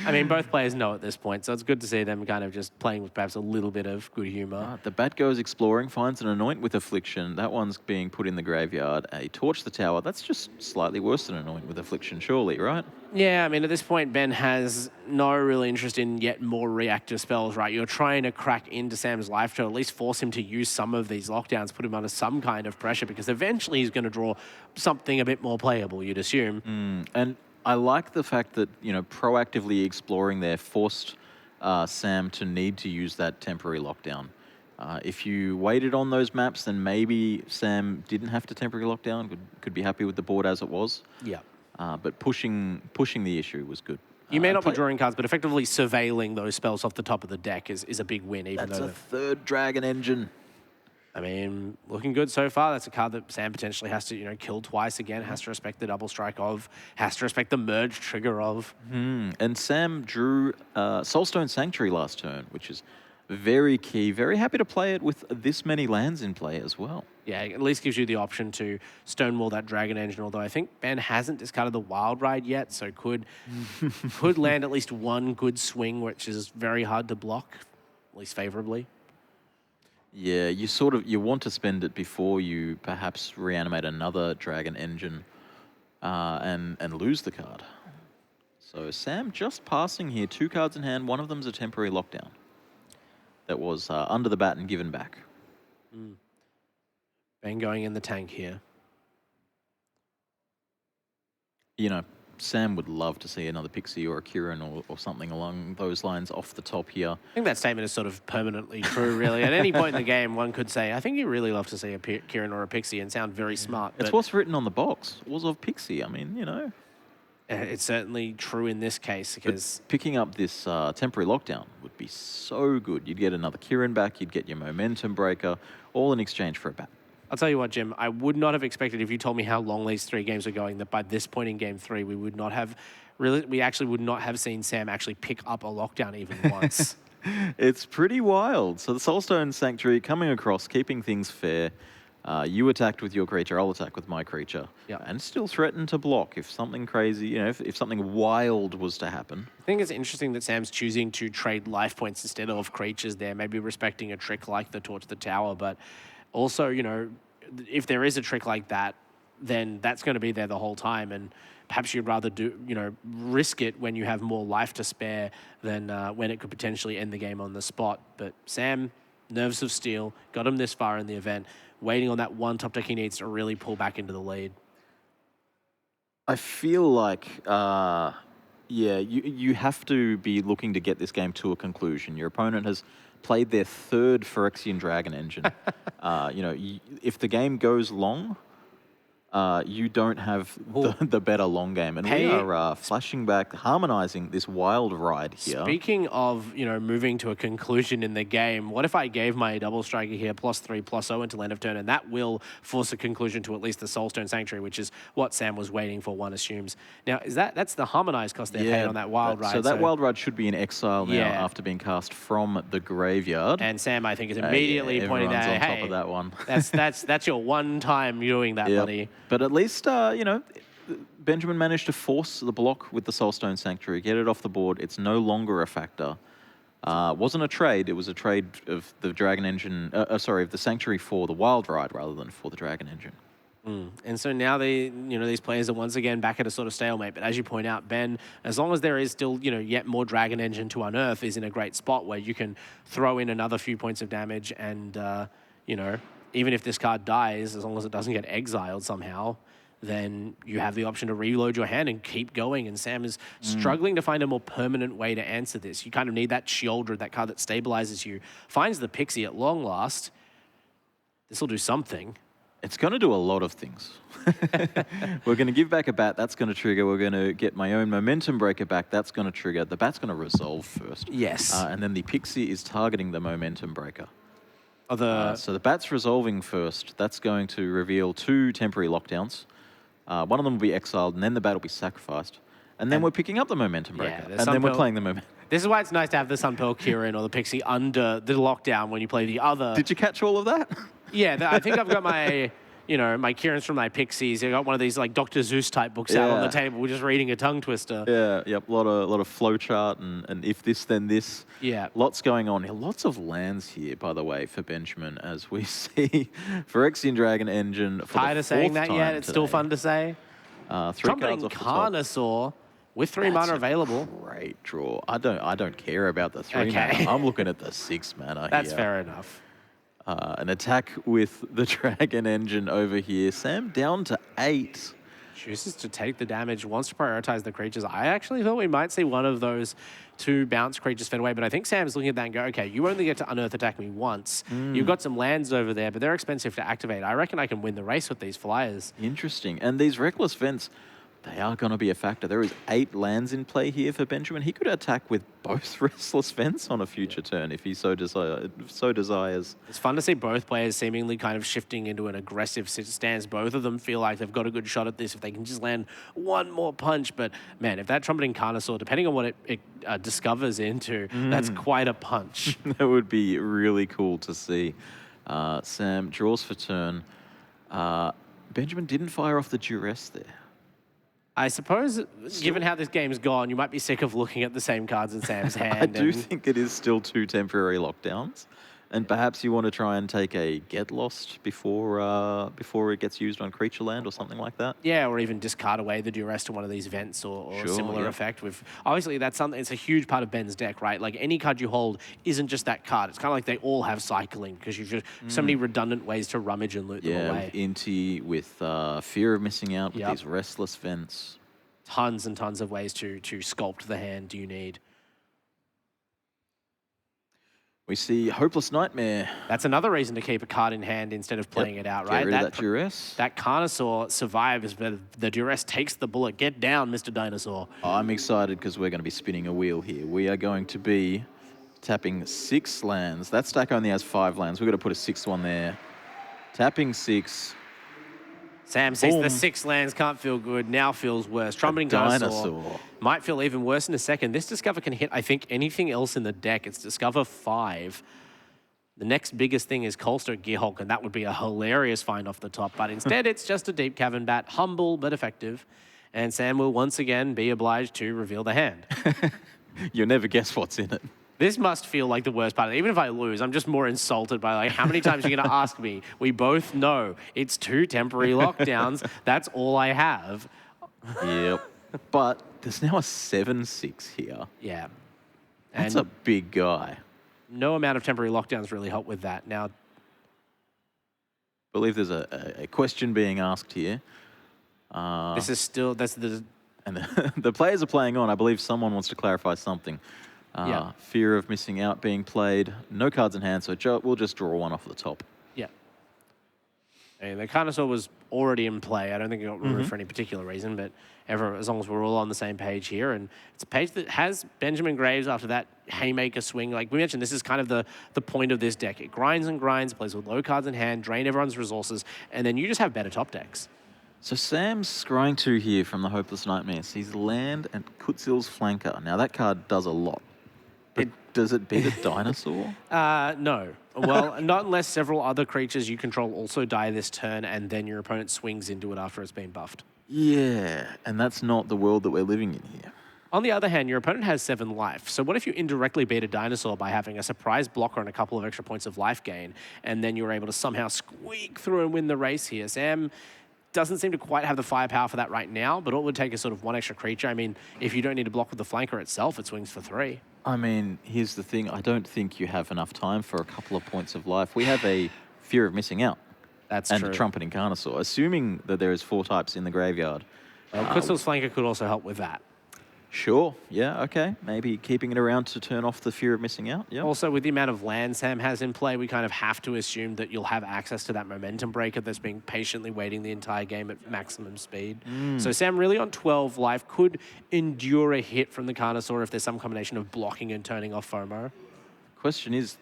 I mean, both players know at this point, so it's good to see them kind of just playing with perhaps a little bit of good humour. The bat goes exploring, finds an Anoint with Affliction. That one's being put in the graveyard. A Torch the Tower. That's just slightly worse than Anoint with Affliction, surely, right? Yeah, I mean, at this point, Ben has no real interest in yet more reactive spells, right? You're trying to crack into Sam's life to at least force him to use some of these lockdowns, put him under some kind of pressure, because eventually he's going to draw something a bit more playable, you'd assume. And I like the fact that, proactively exploring there forced Sam to need to use that temporary lockdown. If you waited on those maps, then maybe Sam didn't have to temporary lockdown, could be happy with the board as it was. Yeah. But pushing the issue was good. You may not be drawing cards, but effectively surveilling those spells off the top of the deck is a big win, even That's though... a third Dragon Engine. I mean, looking good so far. That's a card that Sam potentially has to, kill twice again, has to respect the double strike of, has to respect the merge trigger of. And Sam drew Soulstone Sanctuary last turn, which is very key. Very happy to play it with this many lands in play as well. Yeah, at least gives you the option to stonewall that Dragon Engine, although I think Ben hasn't discarded the Wild Ride yet, so could land at least one good swing, which is very hard to block, at least favorably. Yeah, you want to spend it before you perhaps reanimate another Dragon Engine and lose the card. So Sam just passing here, 2 cards in hand. One of them's a temporary lockdown that was under the bat and given back. Ben going in the tank here. Sam would love to see another Pixie or a Kieran or something along those lines off the top here. I think that statement is sort of permanently true, really. At any point in the game, one could say, I think you really love to see a Kieran or a Pixie and sound very smart. It's what's written on the box. Was of Pixie. I mean, It's certainly true in this case because... But picking up this temporary lockdown would be so good. You'd get another Kieran back, you'd get your momentum breaker, all in exchange for a bat. I'll tell you what, Jim, I would not have expected if you told me how long these 3 games are going that by this point in game 3, we actually would not have seen Sam actually pick up a lockdown even once. It's pretty wild. So the Soulstone Sanctuary coming across, keeping things fair. You attacked with your creature, I'll attack with my creature. Yep. And still threaten to block if something crazy, if something wild was to happen. I think it's interesting that Sam's choosing to trade life points instead of creatures there, maybe respecting a trick like the Torch the Tower, but also, if there is a trick like that, then that's going to be there the whole time. And perhaps you'd rather risk it when you have more life to spare than when it could potentially end the game on the spot. But Sam, nerves of steel, got him this far in the event, waiting on that one top deck he needs to really pull back into the lead. I feel like, you have to be looking to get this game to a conclusion. Your opponent has played their 3rd Phyrexian Dragon Engine. If the game goes long, you don't have Ooh. the better long game. And we are flashing back, harmonizing this wild ride here. Speaking of, moving to a conclusion in the game, what if I gave my double striker here +3/+0 into land of turn, and that will force a conclusion to at least the Soulstone Sanctuary, which is what Sam was waiting for, one assumes. Now, that's the harmonized cost they're paying on that wild ride. So that wild ride should be in exile now after being cast from the graveyard. And Sam, I think, is immediately pointing that, on top of that one. that's your one time doing that, buddy. But at least, Benjamin managed to force the block with the Soulstone Sanctuary, get it off the board. It's no longer a factor. Wasn't a trade. It was a trade of the Dragon Engine, of the Sanctuary for the Wild Ride rather than for the Dragon Engine. And so now these players are once again back at a sort of stalemate. But as you point out, Ben, as long as there is still, yet more Dragon Engine to unearth, is in a great spot where you can throw in another few points of damage and, even if this card dies, as long as it doesn't get exiled somehow, then you have the option to reload your hand and keep going. And Sam is struggling to find a more permanent way to answer this. You kind of need that Sheoldred, that card that stabilizes you. Finds the Pixie at long last. This will do something. It's going to do a lot of things. We're going to give back a bat. That's going to trigger. We're going to get my own Momentum Breaker back. That's going to trigger. The bat's going to resolve first. Yes. And then the Pixie is targeting the Momentum Breaker. So the bat's resolving first. That's going to reveal 2 temporary lockdowns. One of them will be exiled, and then the bat will be sacrificed. And then we're picking up the Momentum Breaker. And then we're playing the Momentum. This is why it's nice to have the Sunpearl Kirin or the Pixie under the lockdown when you play the other. Did you catch all of that? Yeah, I think I've got my... my Kirins from my Pixies. I got one of these like Dr. Zeus type books out on the table. We're just reading a tongue twister. Yeah, yep. A lot of flowchart and if this then this. Yeah. Lots going on here. Lots of lands here, by the way, for Benjamin, as we see Phyrexian Dragon Engine. Tired of saying that yet? It's still fun to say. 3 Trumpeting cards off the top. Carnosaur with 3 mana available. Great draw. I don't care about the 3 mana. I'm looking at the 6 mana. That's fair enough. An attack with the Dragon Engine over here. Sam down to 8. Chooses to take the damage, wants to prioritize the creatures. I actually thought we might see one of those 2 bounce creatures fed away, but I think Sam's looking at that and go, okay, you only get to unearth attack me once. You've got some lands over there, but they're expensive to activate. I reckon I can win the race with these flyers. Interesting. And these Reckless Vents, they are going to be a factor. There is 8 lands in play here for Benjamin. He could attack with both Restless Vents on a future turn if he so desires. It's fun to see both players seemingly kind of shifting into an aggressive stance. Both of them feel like they've got a good shot at this if they can just land one more punch. But, man, if that Trumpeting Carnosaur, depending on what it discovers into, that's quite a punch. That would be really cool to see. Sam draws for turn. Benjamin didn't fire off the Duress there. I suppose, given how this game's gone, you might be sick of looking at the same cards in Sam's hand. I do think it is still 2 temporary lockdowns. And perhaps you want to try and take a Get Lost before it gets used on creature land or something like that. Yeah, or even discard away the Duress to one of these vents or a similar effect. Obviously, that's something. It's a huge part of Ben's deck, right? Like any card you hold isn't just that card. It's kind of like they all have cycling because you've just so many redundant ways to rummage and loot them away. With Inti, with fear of missing out, with these Restless Vents. Tons and tons of ways to sculpt the hand you need. We see Hopeless Nightmare. That's another reason to keep a card in hand instead of playing it out, right? Get rid of that Duress. That Carnosaur survives, but the Duress takes the bullet. Get down, Mr. Dinosaur. I'm excited because we're going to be spinning a wheel here. We are going to be tapping 6 lands. That stack only has 5 lands. We've got to put a 6th one there. Tapping 6. Sam says the 6 lands can't feel good, now feels worse. Trumpeting Dinosaur might feel even worse in a second. This Discover can hit, I think, anything else in the deck. It's Discover 5. The next biggest thing is Colster Gearhulk, and that would be a hilarious find off the top. But instead, it's just a Deep Cavern Bat, humble but effective. And Sam will once again be obliged to reveal the hand. You'll never guess what's in it. This must feel like the worst part of it. Even if I lose, I'm just more insulted by like how many times you're going to ask me. We both know it's 2 temporary lockdowns. That's all I have. Yep. But there's now a 7/6 here. Yeah. That's a big guy. No amount of temporary lockdowns really help with that. Now, I believe there's a question being asked here. this is still, that's the... And the players are playing on. I believe someone wants to clarify something. Fear of missing out being played. No cards in hand, so we'll just draw one off the top. Yeah. And the Carnosaur was already in play. I don't think it got removed for any particular reason, but as long as we're all on the same page here. And it's a page that has Benjamin Graves after that haymaker swing. Like we mentioned, this is kind of the point of this deck. It grinds and grinds, plays with low cards in hand, drain everyone's resources, and then you just have better top decks. So Sam's scrying 2 here from the Hopeless Nightmares. He's land and Kutzil's Flanker. Now that card does a lot. But does it beat a dinosaur? No. Well, not unless several other creatures you control also die this turn, and then your opponent swings into it after it's been buffed. Yeah, and that's not the world that we're living in here. On the other hand, your opponent has 7 life. So what if you indirectly beat a dinosaur by having a surprise blocker and a couple of extra points of life gain, and then you're able to somehow squeak through and win the race here? Sam doesn't seem to quite have the firepower for that right now, but all it would take is sort of 1 extra creature. I mean, if you don't need to block with the flanker itself, it swings for 3. I mean, here's the thing. I don't think you have enough time for a couple of points of life. We have a fear of missing out. That's and true. a trumpeting Carnosaur, assuming that there is 4 types in the graveyard. Well, Kutzil's flanker could also help with that. Sure. Yeah. Okay. Maybe keeping it around to turn off the fear of missing out. Yeah. Also, with the amount of land Sam has in play, we kind of have to assume that you'll have access to that momentum breaker that's been patiently waiting the entire game at maximum speed. So Sam really on 12 life could endure a hit from the Carnosaur if there's some combination of blocking and turning off FOMO. Question is,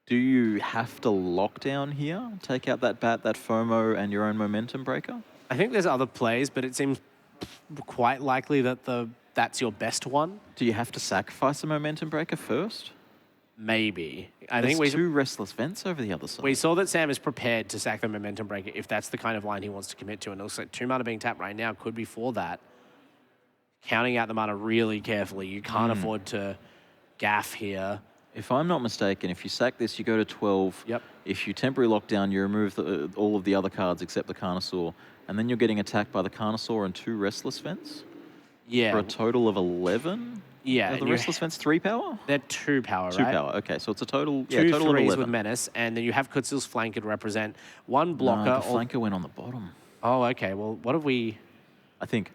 do you have to lock down here? Take out that bat, that FOMO, and your own momentum breaker? I think there's other plays, but it seems quite likely that that's your best one. Do you have to sacrifice a momentum breaker first? Maybe. I There's think 2 Restless Vents over the other side. we saw that Sam is prepared to sack the momentum breaker if that's the kind of line he wants to commit to. And it looks like 2 mana being tapped right now could be for that. Counting out the mana really carefully. You can't afford to gaff here. If I'm not mistaken, if you sack this, you go to 12. Yep. If you temporary lock down, you remove all of the other cards except the Carnosaur. And then you're getting attacked by the Carnosaur and 2 Restless Vents? Yeah. For a total of 11? Yeah. Are the Restless Vents 3 power? They're 2 power, 2 right? power, okay. So it's a total, Two total of threes 11. with Menace, and then you have Kutzil's flanker to represent 1 blocker. No, the flanker went on the bottom. Oh, okay. Well, what have we... I think.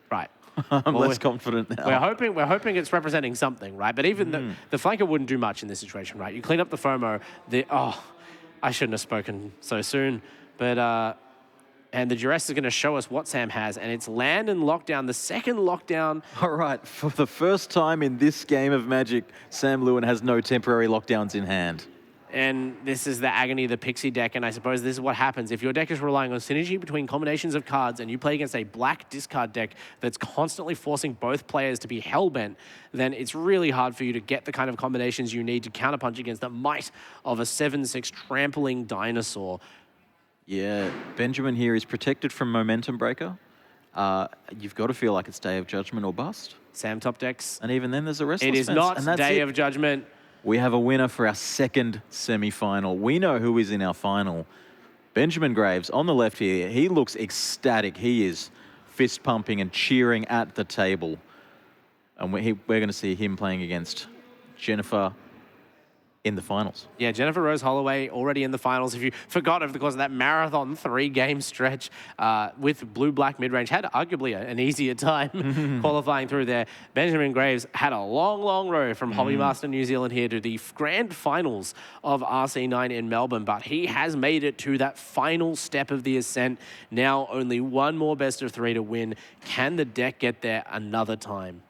Right. I'm less confident now. We're hoping it's representing something, right? But even the flanker wouldn't do much in this situation, right? You clean up the FOMO. I shouldn't have spoken so soon, but and the duress is going to show us what Sam has, and it's land and lockdown. The second lockdown. All right, for the first time in this game of Magic, Sam Lewin has no temporary lockdowns in hand. And this is the agony of the Pixie deck, and I suppose this is what happens. If your deck is relying on synergy between combinations of cards and you play against a black discard deck that's constantly forcing both players to be hellbent, then it's really hard for you to get the kind of combinations you need to counterpunch against the might of a 7/6 trampling dinosaur. Yeah, Benjamin here is protected from Momentum Breaker. You've got to feel like it's Day of Judgment or bust. Sam top decks. And even then there's a Restless It is Fence, not and that's Day it. of Judgment. We have a winner for our second semi-final. We know who is in our final. Benjamin Graves on the left here. He looks ecstatic. He is fist pumping and cheering at the table. And we're going to see him playing against Jennifer in the finals. Yeah, Jennifer Rose Holloway already in the finals. If you forgot over the course of that marathon 3-game stretch with blue-black mid-range, had arguably an easier time qualifying through there. Benjamin Graves had a long, long road from Hobbymaster New Zealand here to the grand finals of RC9 in Melbourne, but he has made it to that final step of the ascent. Now only 1 more best of 3 to win. Can the deck get there another time?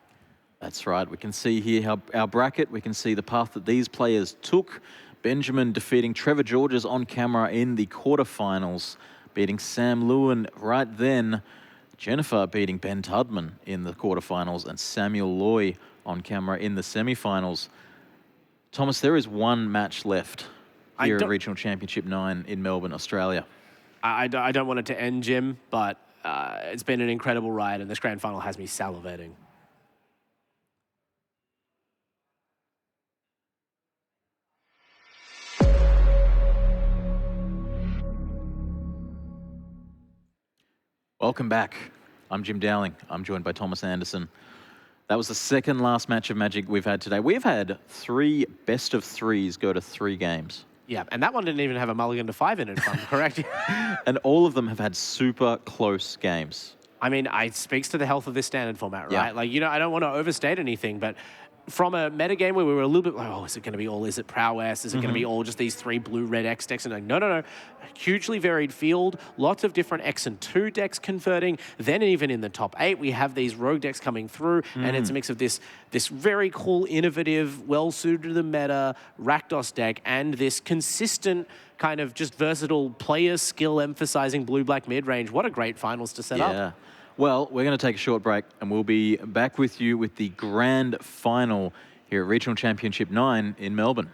That's right. We can see here our bracket. We can see the path that these players took. Benjamin defeating Trevor Georges on camera in the quarterfinals, beating Sam Lewin right then. Jennifer beating Ben Tudman in the quarterfinals, and Samuel Loy on camera in the semifinals. Thomas, there is 1 match left here at Regional Championship 9 in Melbourne, Australia. I don't want it to end, Jim, but it's been an incredible ride, and this grand final has me salivating. Welcome back. I'm Jim Dowling. I'm joined by Thomas Anderson. That was the second last match of Magic we've had today. We've had 3 best of 3s go to 3 games. Yeah, and that one didn't even have a mulligan to 5 in it, if I'm correct. And all of them have had super close games. I mean, it speaks to the health of this standard format, right? Yeah. Like, I don't want to overstate anything, but from a metagame where we were a little bit like, oh, is it going to be all, is it prowess? Is it going to be all just these 3 blue-red X decks? And like, no. Hugely varied field, lots of different X and 2 decks converting. Then even in the top 8, we have these rogue decks coming through, and it's a mix of this very cool, innovative, well-suited to the meta Rakdos deck and this consistent kind of just versatile player skill emphasizing blue-black mid-range. What a great finals to set up. Yeah. Well, we're going to take a short break, and we'll be back with you with the grand final here at Regional Championship 9 in Melbourne.